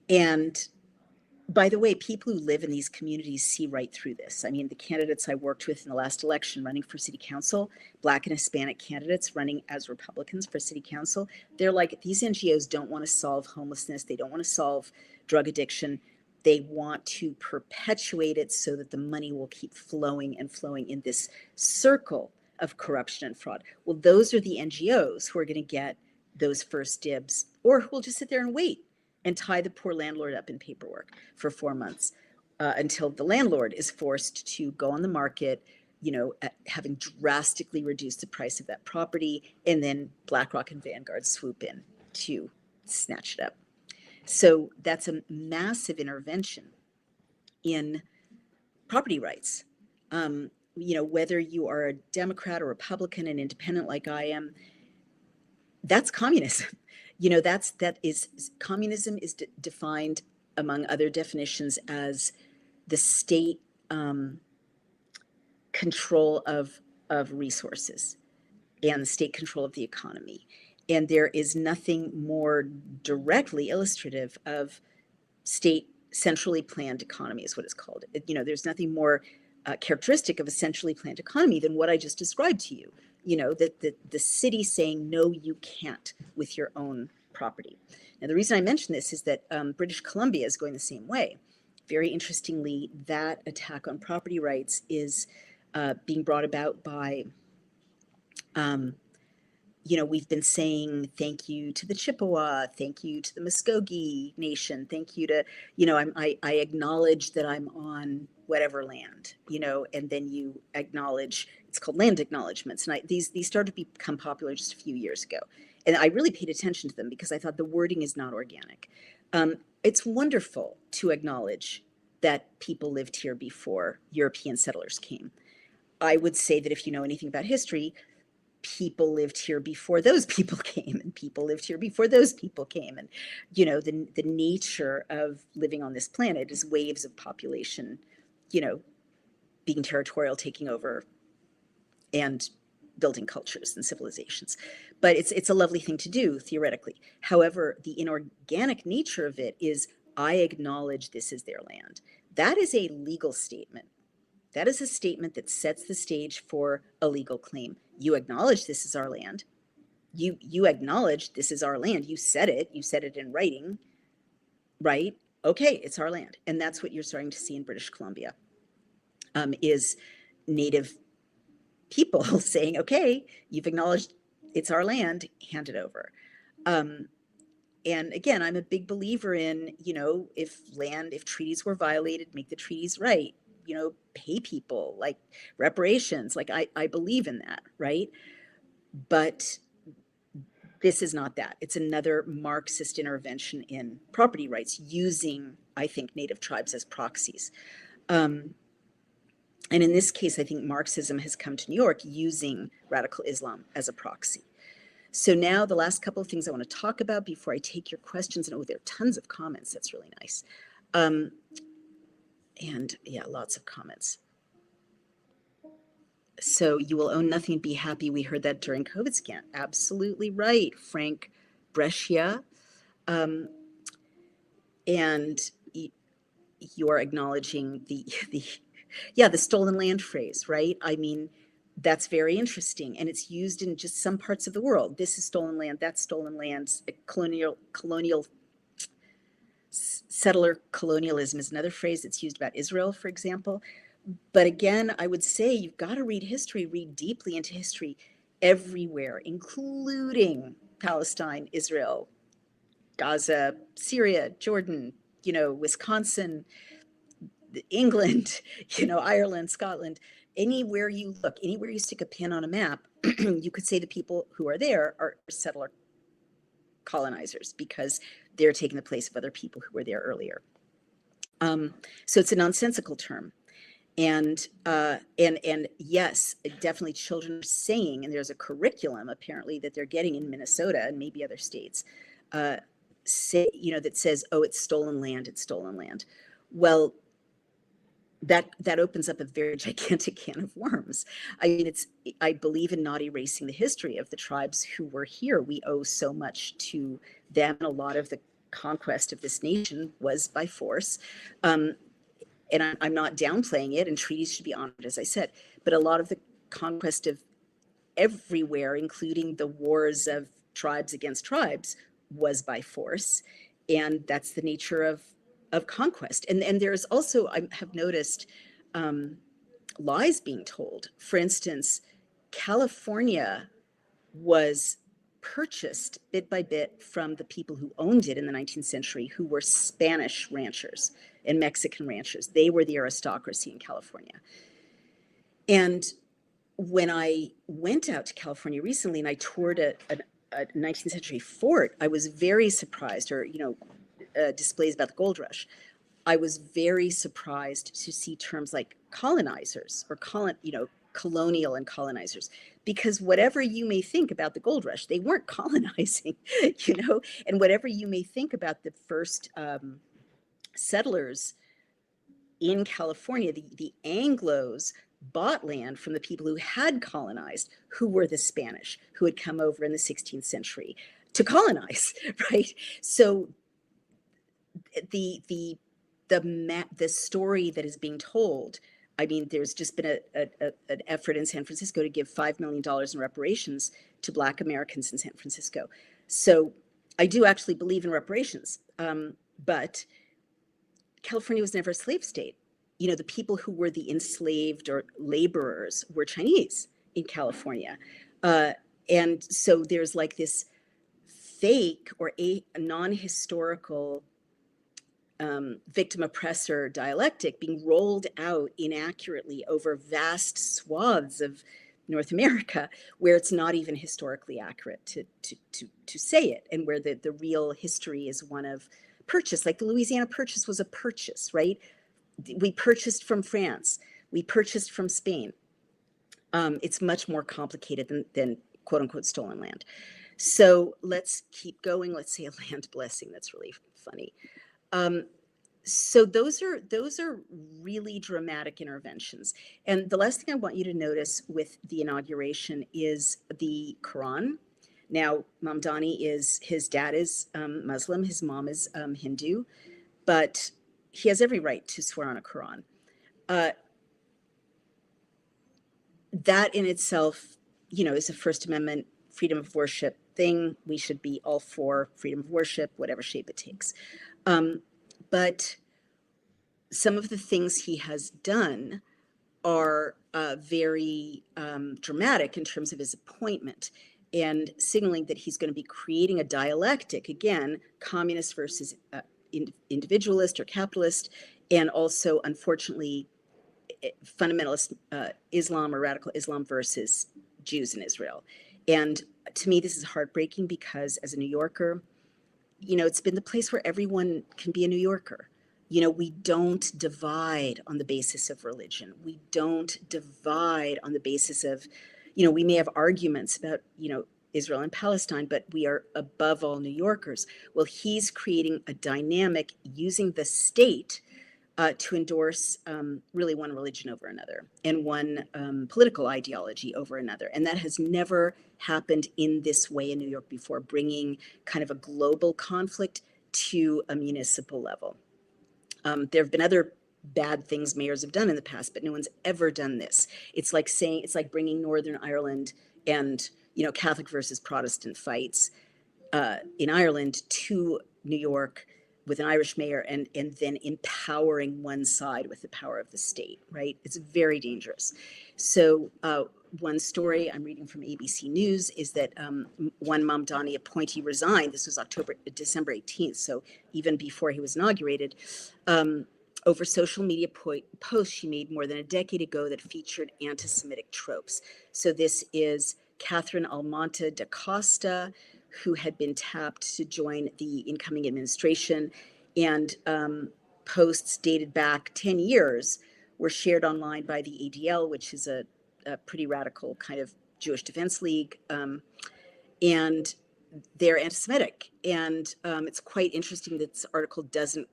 And by the way, people who live in these communities see right through this. I mean, the candidates I worked with in the last election running for city council, Black and Hispanic candidates running as Republicans for city council, they're like, these NGOs don't want to solve homelessness. They don't want to solve drug addiction. They want to perpetuate it so that the money will keep flowing and flowing in this circle of corruption and fraud. Well, those are the NGOs who are going to get those first dibs, or who will just sit there and wait and tie the poor landlord up in paperwork for 4 months until the landlord is forced to go on the market, having drastically reduced the price of that property, and then BlackRock and Vanguard swoop in to snatch it up. So that's a massive intervention in property rights. Whether you are a Democrat or Republican and independent like I am, that's communism. Communism is defined, among other definitions, as the state control of resources and the state control of the economy. And there is nothing more directly illustrative of state centrally planned economy, is what it's called. There's nothing more characteristic of a centrally planned economy than what I just described to you. That the city saying, no, you can't with your own property. Now, the reason I mention this is that British Columbia is going the same way. Very interestingly, that attack on property rights is being brought about by, we've been saying thank you to the Chippewa, thank you to the Muskogee Nation, thank you to, I acknowledge that I'm on whatever land, and then you acknowledge, it's called land acknowledgements. And these started to become popular just a few years ago. And I really paid attention to them because I thought the wording is not organic. It's wonderful to acknowledge that people lived here before European settlers came. I would say that if you know anything about history, people lived here before those people came, and people lived here before those people came. And, the nature of living on this planet is waves of population, being territorial, taking over, and building cultures and civilizations. But it's a lovely thing to do, theoretically. However, the inorganic nature of it is, I acknowledge this is their land. That is a legal statement. That is a statement that sets the stage for a legal claim. You acknowledge this is our land. You acknowledge this is our land. You said it in writing, right? Okay, it's our land. And that's what you're starting to see in British Columbia, is Native people saying, okay, you've acknowledged it's our land, hand it over. And again, I'm a big believer in, if treaties were violated, make the treaties right, pay people, like reparations, like I believe in that, right? But this is not that. It's another Marxist intervention in property rights, using, I think, Native tribes as proxies. And in this case, I think Marxism has come to New York using radical Islam as a proxy. So now the last couple of things I want to talk about before I take your questions, and there are tons of comments. That's really nice. And yeah, lots of comments. So you will own nothing and be happy. We heard that during COVID scan. Absolutely right, Frank Brescia. And you're acknowledging the Yeah, the stolen land phrase, right? I mean, that's very interesting, and it's used in just some parts of the world. This is stolen land, that's stolen land. Colonial settler colonialism is another phrase that's used about Israel, for example. But again, I would say you've got to read history, read deeply into history everywhere, including Palestine, Israel, Gaza, Syria, Jordan, Wisconsin, England, Ireland, Scotland. Anywhere you look, anywhere you stick a pin on a map, you could say the people who are there are settler colonizers because they're taking the place of other people who were there earlier. So it's a nonsensical term. And yes, definitely children are saying, and there's a curriculum apparently that they're getting in Minnesota and maybe other states, that says, oh, it's stolen land, it's stolen land. Well, that opens up a very gigantic can of worms. I mean, I believe in not erasing the history of the tribes who were here. We owe so much to them. A lot of the conquest of this nation was by force. And I'm not downplaying it, and treaties should be honored, as I said, but a lot of the conquest of everywhere, including the wars of tribes against tribes, was by force. And that's the nature of conquest. And there's also, I have noticed, lies being told. For instance, California was purchased bit by bit from the people who owned it in the 19th century, who were Spanish ranchers and Mexican ranchers. They were the aristocracy in California. And when I went out to California recently and I toured a 19th century fort, I was very surprised, or, displays about the gold rush. I was very surprised to see terms like colonizers or colonial and colonizers, because whatever you may think about the gold rush, they weren't colonizing, and whatever you may think about the first settlers in California, the Anglos bought land from the people who had colonized, who were the Spanish, who had come over in the 16th century to colonize, right? So the story that is being told, I mean, there's just been an effort in San Francisco to give $5 million in reparations to Black Americans in San Francisco. So I do actually believe in reparations, but California was never a slave state. The people who were the enslaved or laborers were Chinese in California. And so there's like this fake or a non-historical victim oppressor dialectic being rolled out inaccurately over vast swaths of North America, where it's not even historically accurate to say it, and where the real history is one of purchase. Like the Louisiana Purchase was a purchase, right? We purchased from France, we purchased from Spain. It's much more complicated than quote unquote stolen land. So let's keep going. Let's say a land blessing. That's really funny. So those are really dramatic interventions. And the last thing I want you to notice with the inauguration is the Quran. Now, Mamdani his dad is Muslim, his mom is Hindu, but he has every right to swear on a Quran. That in itself, is a First Amendment freedom of worship thing. We should be all for freedom of worship, whatever shape it takes. But some of the things he has done are very dramatic in terms of his appointment, and signaling that he's going to be creating a dialectic, again, communist versus individualist or capitalist, and also, unfortunately, fundamentalist Islam or radical Islam versus Jews in Israel. And to me, this is heartbreaking because as a New Yorker, it's been the place where everyone can be a New Yorker. We don't divide on the basis of religion. We don't divide on the basis of, we may have arguments about, Israel and Palestine, but we are above all New Yorkers. Well, he's creating a dynamic using the state to endorse really one religion over another and one political ideology over another. And that has never happened in this way in New York before, bringing kind of a global conflict to a municipal level. There have been other bad things mayors have done in the past, but no one's ever done this. It's like bringing Northern Ireland and, Catholic versus Protestant fights in Ireland to New York with an Irish mayor, and then empowering one side with the power of the state, right? It's very dangerous. So one story I'm reading from ABC News is that one Mamdani appointee resigned. This was December 18th, so even before he was inaugurated, over social media posts she made more than a decade ago that featured anti-Semitic tropes. So this is Catherine Almonte da Costa, who had been tapped to join the incoming administration, and posts dated back 10 years were shared online by the ADL, which is a pretty radical kind of Jewish Defense League, and they're anti-Semitic. And it's quite interesting that this article doesn't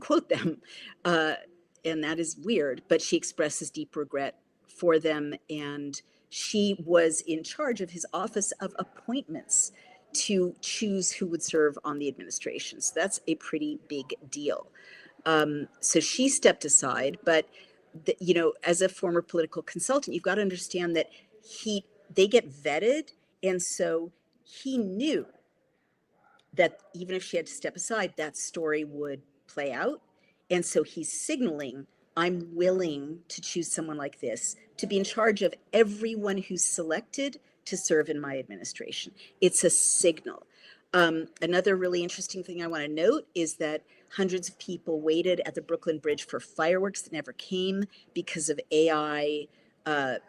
quote them, and that is weird, but she expresses deep regret for them, and she was in charge of his Office of Appointments to choose who would serve on the administration. So that's a pretty big deal. So she stepped aside, but as a former political consultant, you've got to understand that they get vetted, and so he knew that even if she had to step aside, that story would play out. And so he's signaling, I'm willing to choose someone like this to be in charge of everyone who's selected to serve in my administration. It's a signal. Another really interesting thing I want to note is that hundreds of people waited at the Brooklyn Bridge for fireworks that never came because of AI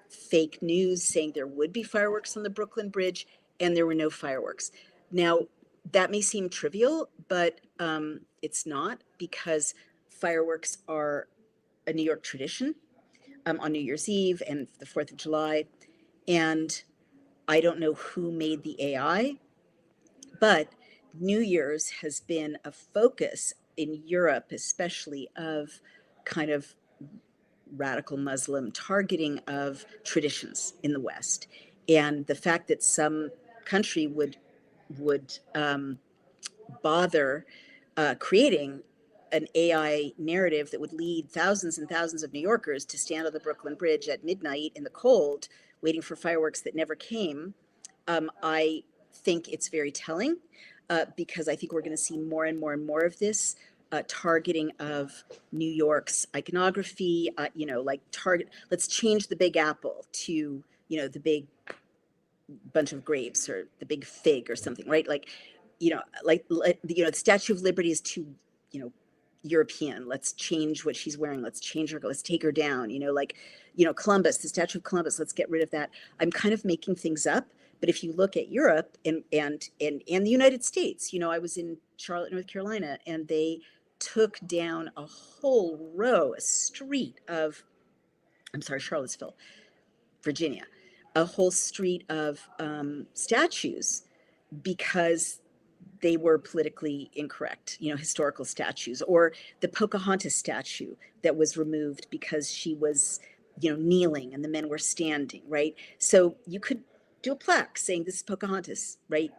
fake news saying there would be fireworks on the Brooklyn Bridge, and there were no fireworks. Now, that may seem trivial, but it's not, because fireworks are a New York tradition on New Year's Eve and the 4th of July. And I don't know who made the AI, but New Year's has been a focus in Europe, especially, of kind of radical Muslim targeting of traditions in the West. And the fact that some country would bother creating an AI narrative that would lead thousands and thousands of New Yorkers to stand on the Brooklyn Bridge at midnight in the cold, waiting for fireworks that never came, I think it's very telling, because I think we're going to see more and more and more of this targeting of New York's iconography. Let's change the Big Apple to, the big bunch of grapes, or the big fig or something, right? The Statue of Liberty is too, European. Let's change what she's wearing. Let's take her down. Columbus, the Statue of Columbus. Let's get rid of that. I'm kind of making things up, but if you look at Europe and the United States, I was in Charlotte, North Carolina, and they took down a whole row, a street of, Charlottesville, Virginia, a whole street of statues, because they were politically incorrect, historical statues, or the Pocahontas statue that was removed because she was, kneeling and the men were standing, right? So you could do a plaque saying this is Pocahontas, right?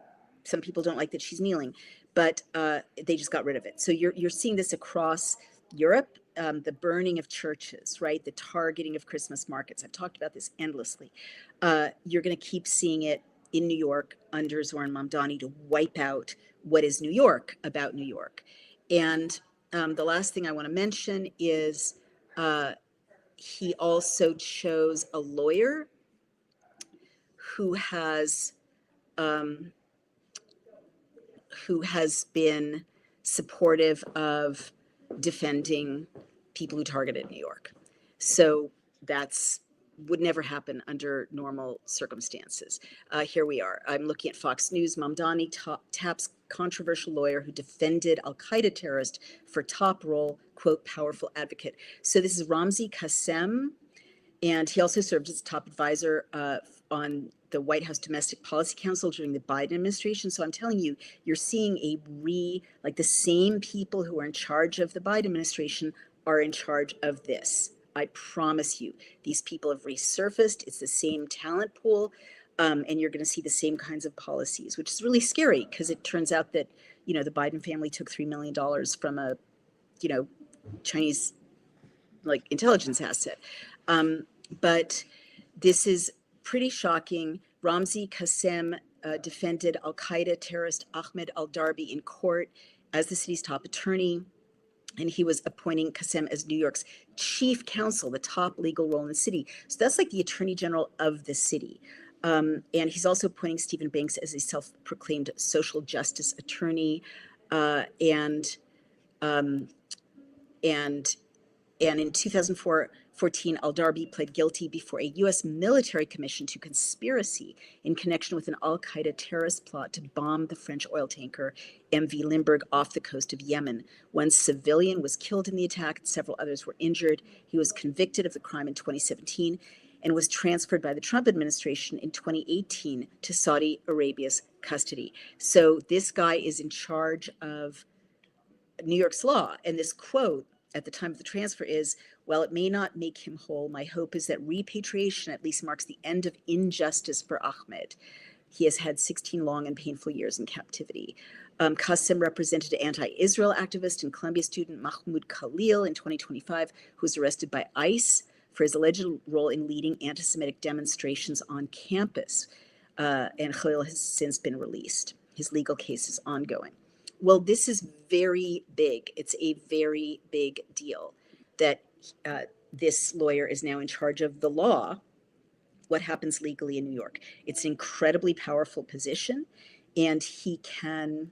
Some people don't like that she's kneeling, but they just got rid of it. So you're seeing this across Europe, the burning of churches, right? The targeting of Christmas markets. I've talked about this endlessly. You're going to keep seeing it in New York under Zohran Mamdani to wipe out what is New York about New York. And the last thing I want to mention is he also chose a lawyer who has been supportive of defending people who targeted New York. So that's would never happen under normal circumstances. Here we are. I'm looking at Fox News. Mamdani taps controversial lawyer who defended al-Qaeda terrorist for top role, quote, powerful advocate. So this is Ramzi Qassem, and he also served as top advisor on the White House Domestic Policy Council during the Biden administration. So I'm telling you, you're seeing the same people who are in charge of the Biden administration are in charge of this. I promise you, these people have resurfaced. It's the same talent pool, and you're going to see the same kinds of policies, which is really scary, because it turns out that, the Biden family took $3 million from a, Chinese like intelligence asset. But this is pretty shocking. Ramzi Qassem defended al-Qaeda terrorist Ahmed al-Darbi in court as the city's top attorney. And he was appointing Qassem as New York's chief counsel, the top legal role in the city. So that's like the attorney general of the city. And he's also appointing Stephen Banks as a self-proclaimed social justice attorney. And in 2014, al-Darbi pled guilty before a U.S. military commission to conspiracy in connection with an al-Qaeda terrorist plot to bomb the French oil tanker MV Limburg off the coast of Yemen. One civilian was killed in the attack and several others were injured. He was convicted of the crime in 2017 and was transferred by the Trump administration in 2018 to Saudi Arabia's custody. So this guy is in charge of New York's law. And this quote at the time of the transfer is, "While it may not make him whole, my hope is that repatriation at least marks the end of injustice for Ahmed. He has had 16 long and painful years in captivity." Qassem represented anti-Israel activist and Columbia student Mahmoud Khalil in 2025, who was arrested by ICE for his alleged role in leading anti-Semitic demonstrations on campus. And Khalil has since been released. His legal case is ongoing. Well, this is very big. It's a very big deal that this lawyer is now in charge of the law, what happens legally in New York. It's an incredibly powerful position, and he can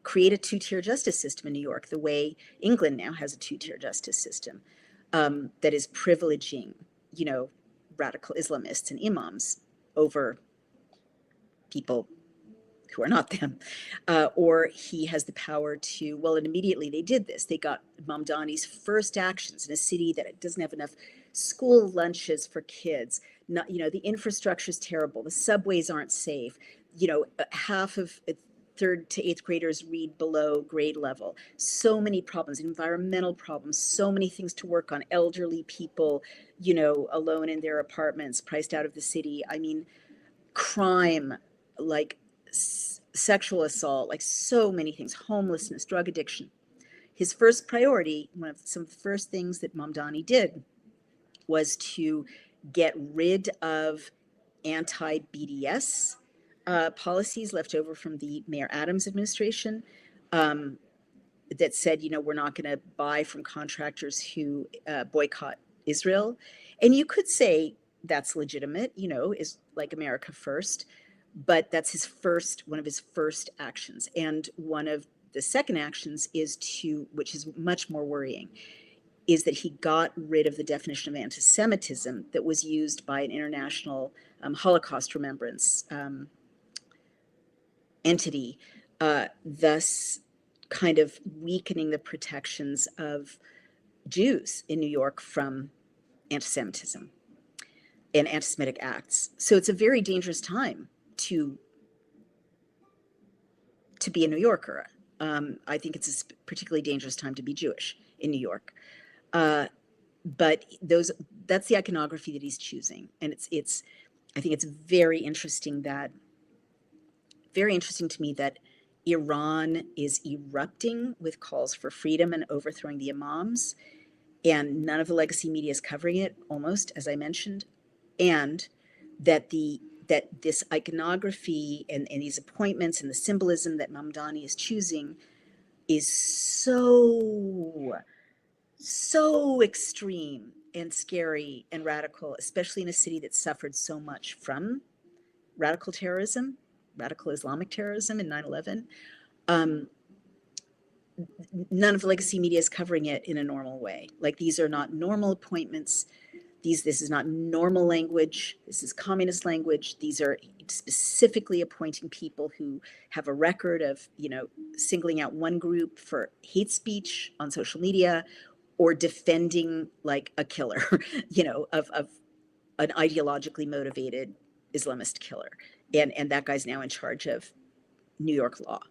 create a two-tier justice system in New York, the way England now has a two-tier justice system that is privileging, radical Islamists and imams over people who are not them, or he has the power to, and immediately they did this. They got Mamdani's first actions in a city that doesn't have enough school lunches for kids. Not, the infrastructure is terrible. The subways aren't safe. Half of 3rd to 8th graders read below grade level. So many problems, environmental problems, so many things to work on. Elderly people, alone in their apartments, priced out of the city. I mean, crime, like sexual assault, like so many things, homelessness, drug addiction. His first priority, some of the first things that Mamdani did was to get rid of anti-BDS policies left over from the Mayor Adams administration that said, we're not going to buy from contractors who boycott Israel. And you could say that's legitimate, is like America first. But that's one of his first actions. And one of the second actions which is much more worrying, is that he got rid of the definition of anti-Semitism that was used by an international Holocaust remembrance entity, thus kind of weakening the protections of Jews in New York from anti-Semitism and anti-Semitic acts. So it's a very dangerous time to be a New Yorker. I think it's a particularly dangerous time to be Jewish in New York. But that's the iconography that he's choosing. And I think it's very interesting to me that Iran is erupting with calls for freedom and overthrowing the imams, and none of the legacy media is covering it, almost, as I mentioned, and that this iconography and these appointments and the symbolism that Mamdani is choosing is so extreme and scary and radical, especially in a city that suffered so much from radical Islamic terrorism in 9/11. None of the legacy media is covering it in a normal way. Like, these are not normal appointments. This is not normal language. This is communist language. These are specifically appointing people who have a record of, singling out one group for hate speech on social media, or defending like a killer, of an ideologically motivated Islamist killer. And that guy's now in charge of New York law,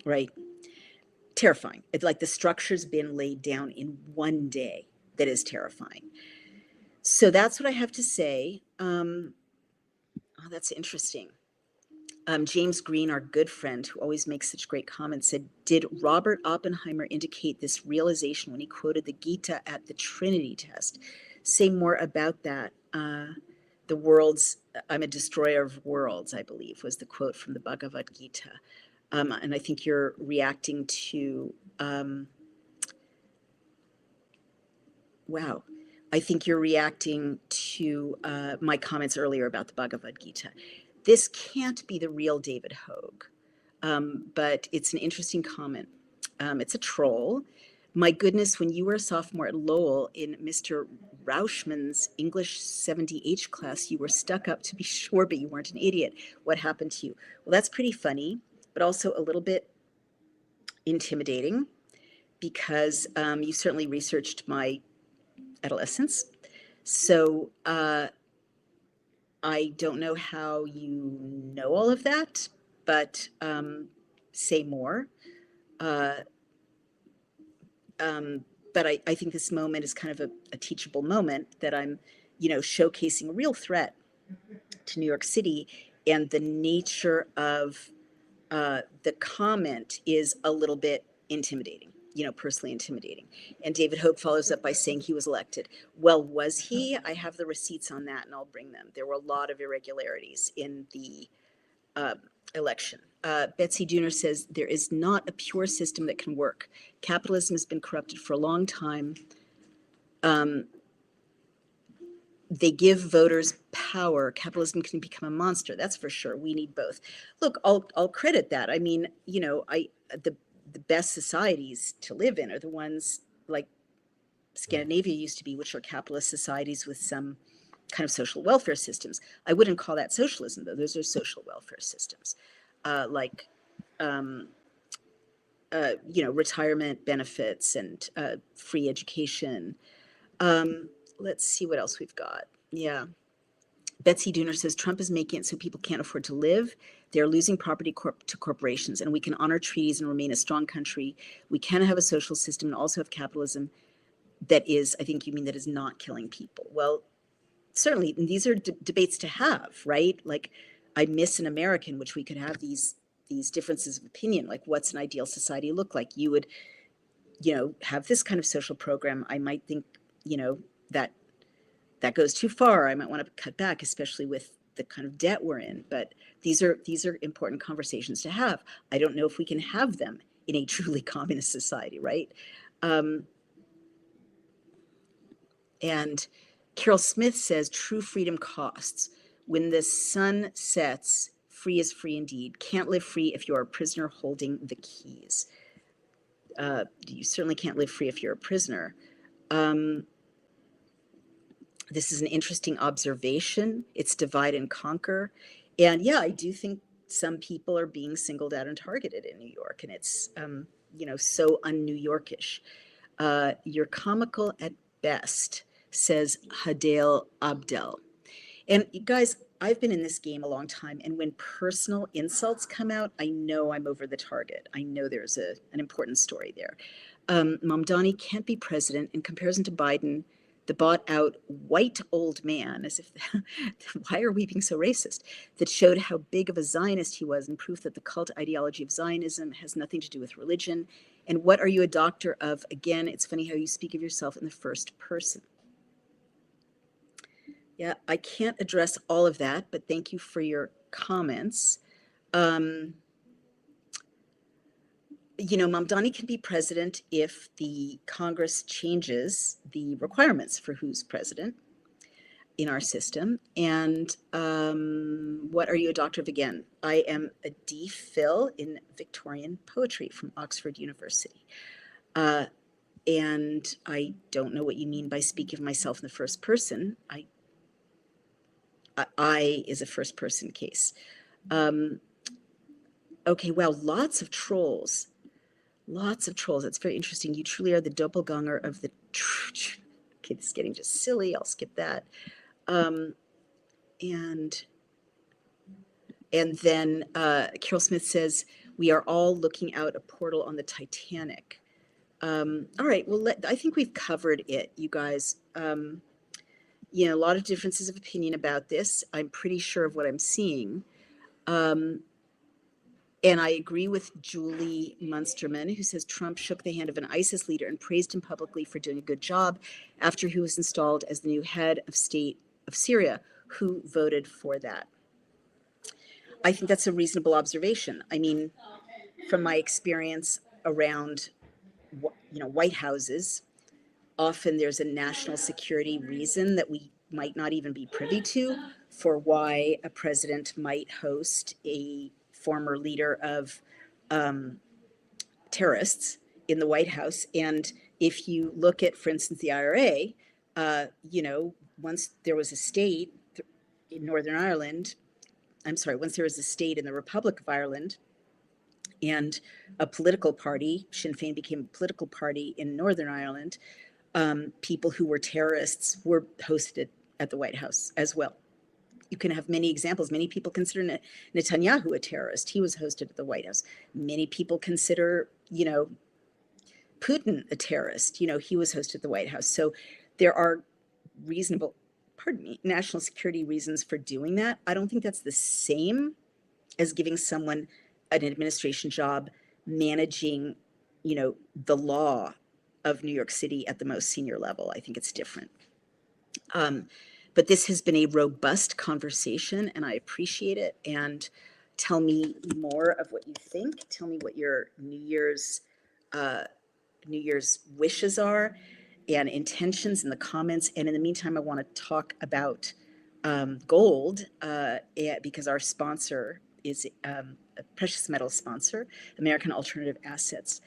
right? Terrifying. It's like the structure's been laid down in one day. That is terrifying. So that's what I have to say. That's interesting. James Green, our good friend, who always makes such great comments, said, did Robert Oppenheimer indicate this realization when he quoted the Gita at the Trinity test? Say more about that. The world's, I'm a destroyer of worlds, I believe, was the quote from the Bhagavad Gita. And I think you're reacting to, wow. I think you're reacting to my comments earlier about the Bhagavad Gita. This can't be the real David Hogue, but it's an interesting comment. It's a troll. My goodness, when you were a sophomore at Lowell in Mr. Rauschman's English 70H class, you were stuck up to be sure, but you weren't an idiot. What happened to you? Well, that's pretty funny, but also a little bit intimidating because you certainly researched my adolescence. So I don't know how you know all of that, but say more. But I think this moment is kind of a teachable moment that I'm, showcasing a real threat to New York City, and the nature of the comment is a little bit intimidating, personally intimidating. And David Hogue follows up by saying he was elected. Well, was he? I have the receipts on that, and I'll bring them. There were a lot of irregularities in the election. Betsy Dooner says there is not a pure system that can work. Capitalism has been corrupted for a long time. They give voters power. Capitalism can become a monster. That's for sure. We need both. Look, I'll credit that. I mean, the best societies to live in are the ones like Scandinavia used to be, which are capitalist societies with some kind of social welfare systems. I wouldn't call that socialism, though. Those are social welfare systems, retirement benefits and free education. Let's see what else we've got. Yeah. Betsy Dooner says Trump is making it so people can't afford to live. They're losing property to corporations, and we can honor treaties and remain a strong country. We can have a social system and also have capitalism that is, I think you mean, that is not killing people. Well, certainly, and these are debates to have, right? Like, I miss an American, which we could have these differences of opinion, like what's an ideal society look like? You would, have this kind of social program. I might think, that goes too far. I might want to cut back, especially with the kind of debt we're in. But these are important conversations to have. I don't know if we can have them in a truly communist society, right? And Carol Smith says true freedom costs. When the sun sets, free is free indeed. Can't live free if you're a prisoner holding the keys. You certainly can't live free if you're a prisoner. This is an interesting observation. It's divide and conquer. And yeah, I do think some people are being singled out and targeted in New York, and it's, so un-New Yorkish. You're comical at best, says Hadel Abdel. And you guys, I've been in this game a long time, and when personal insults come out, I know I'm over the target. I know there's an important story there. Mamdani can't be president in comparison to Biden, the bought out white old man, as if, why are we being so racist, that showed how big of a Zionist he was, and proof that the cult ideology of Zionism has nothing to do with religion. And what are you a doctor of? Again, it's funny how you speak of yourself in the first person. Yeah, I can't address all of that, but thank you for your comments. Mamdani can be president if the Congress changes the requirements for who's president in our system. And what are you a doctor of again? I am a D.Phil in Victorian poetry from Oxford University. And I don't know what you mean by speaking of myself in the first person. I is a first person case. Okay, well, lots of trolls. Lots of trolls. That's very interesting. You truly are the doppelganger of the. Okay, this is getting just silly. I'll skip that. And then Carol Smith says we are all looking out a portal on the Titanic. All right. Well, I think we've covered it, you guys. A lot of differences of opinion about this. I'm pretty sure of what I'm seeing. And I agree with Julie Munsterman, who says Trump shook the hand of an ISIS leader and praised him publicly for doing a good job after he was installed as the new head of state of Syria. Who voted for that? I think that's a reasonable observation. I mean, from my experience around, White Houses, often there's a national security reason that we might not even be privy to for why a president might host a former leader of terrorists in the White House. And if you look at, for instance, the IRA, once there was a state in Northern Ireland, once there was a state in the Republic of Ireland, and a political party, Sinn Féin became a political party in Northern Ireland, people who were terrorists were hosted at the White House as well. You can have many examples. Many people consider Netanyahu a terrorist. He was hosted at the White House. Many people consider, Putin a terrorist. He was hosted at the White House. So there are reasonable, national security reasons for doing that. I don't think that's the same as giving someone an administration job managing, the law of New York City at the most senior level. I think it's different. But this has been a robust conversation, and I appreciate it. And tell me more of what you think. Tell me what your New Year's wishes are and intentions in the comments. And in the meantime, I want to talk about gold because our sponsor is a precious metal sponsor, American Alternative Assets.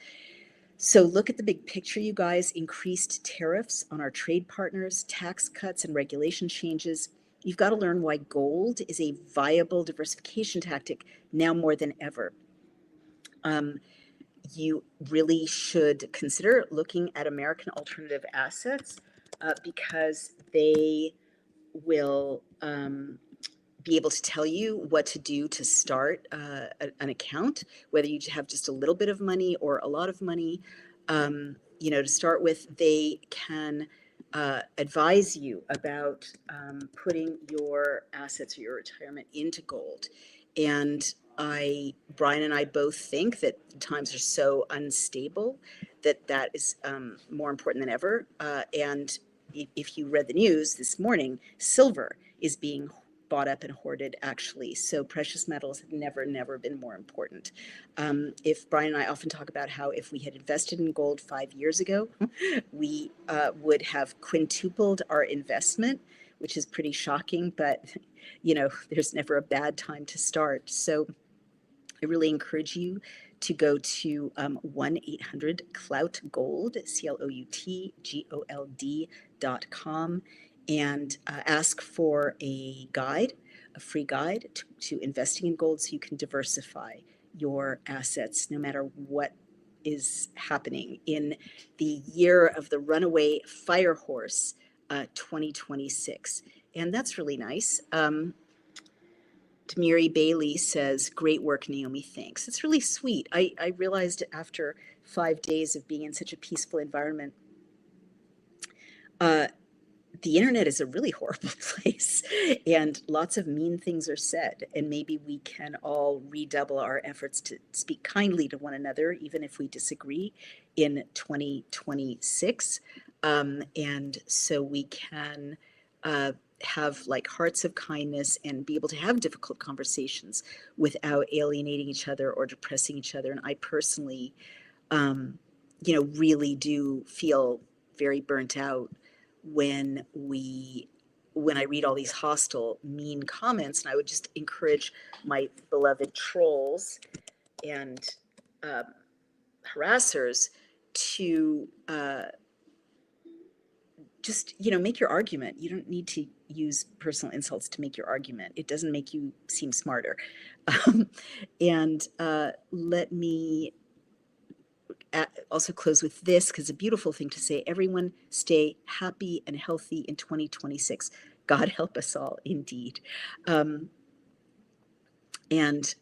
So look at the big picture, you guys. Increased tariffs on our trade partners, tax cuts and regulation changes. You've got to learn why gold is a viable diversification tactic now more than ever. You really should consider looking at American Alternative Assets because they will be able to tell you what to do to start an account, whether you have just a little bit of money or a lot of money. To start with, they can advise you about putting your assets or your retirement into gold. And Brian and I both think that times are so unstable that is more important than ever. And if you read the news this morning, silver is being bought up and hoarded, actually. So precious metals have never been more important. If Brian and I often talk about how if we had invested in gold 5 years ago, we would have quintupled our investment, which is pretty shocking, but there's never a bad time to start. So I really encourage you to go to 1-800-CLOUT-GOLD, CLOUTGOLD.com, and ask for a free guide to investing in gold so you can diversify your assets no matter what is happening in the year of the runaway fire horse, 2026. And that's really nice. Demiri Bailey says, great work, Naomi, thanks. It's really sweet. I realized after 5 days of being in such a peaceful environment, the internet is a really horrible place and lots of mean things are said. And maybe we can all redouble our efforts to speak kindly to one another, even if we disagree in 2026. And so we can have like hearts of kindness and be able to have difficult conversations without alienating each other or depressing each other. And I personally, really do feel very burnt out when I read all these hostile, mean comments. And I would just encourage my beloved trolls and harassers to just, make your argument. You don't need to use personal insults to make your argument. It doesn't make you seem smarter. And let me also close with this, because it's a beautiful thing to say. Everyone stay happy and healthy in 2026. God help us all, indeed. And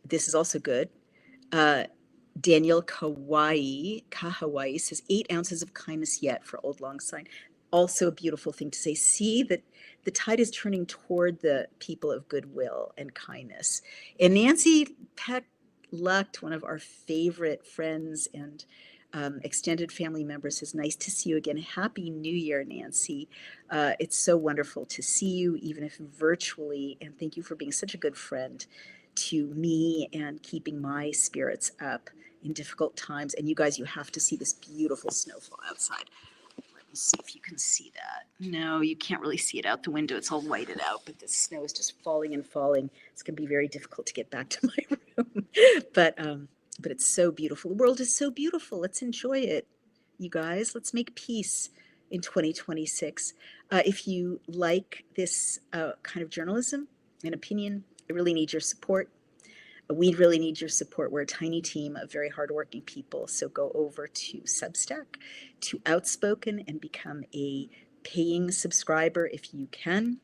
this is also good. Daniel Kahawai says 8 ounces of kindness yet for Old Long Syne. Also a beautiful thing to say. See that the tide is turning toward the people of goodwill and kindness. And Nancy Peck Lucht, one of our favorite friends and extended family members, says, nice to see you again. Happy New Year, Nancy. It's so wonderful to see you, even if virtually. And thank you for being such a good friend to me and keeping my spirits up in difficult times. And you guys, you have to see this beautiful snowfall outside. Let me see if you can see that. No, you can't really see it out the window. It's all whited out, but the snow is just falling and falling. It's going to be very difficult to get back to my room. But it's so beautiful. The world is so beautiful. Let's enjoy it, you guys. Let's make peace in 2026. If you like this kind of journalism and opinion, I really need your support. We really need your support. We're a tiny team of very hardworking people. So go over to Substack, to Outspoken, and become a paying subscriber if you can.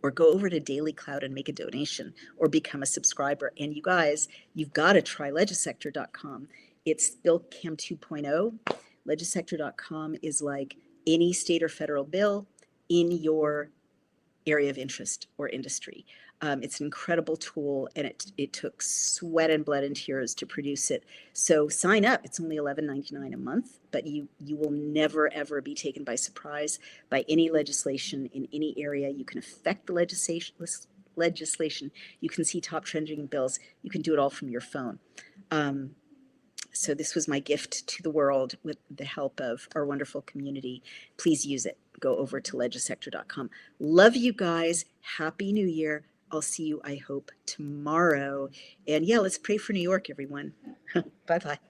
Or go over to Daily Cloud and make a donation or become a subscriber. And you guys, you've got to try legisector.com. It's Bill Cam 2.0. Legisector.com is like any state or federal bill in your area of interest or industry. It's an incredible tool, and it took sweat and blood and tears to produce it. So sign up. It's only $11.99 a month, but you will never, ever be taken by surprise by any legislation in any area. You can affect the legislation. You can see top trending bills. You can do it all from your phone. So this was my gift to the world with the help of our wonderful community. Please use it. Go over to legisector.com. Love you guys. Happy New Year. I'll see you, I hope, tomorrow. And yeah, let's pray for New York, everyone. Bye-bye.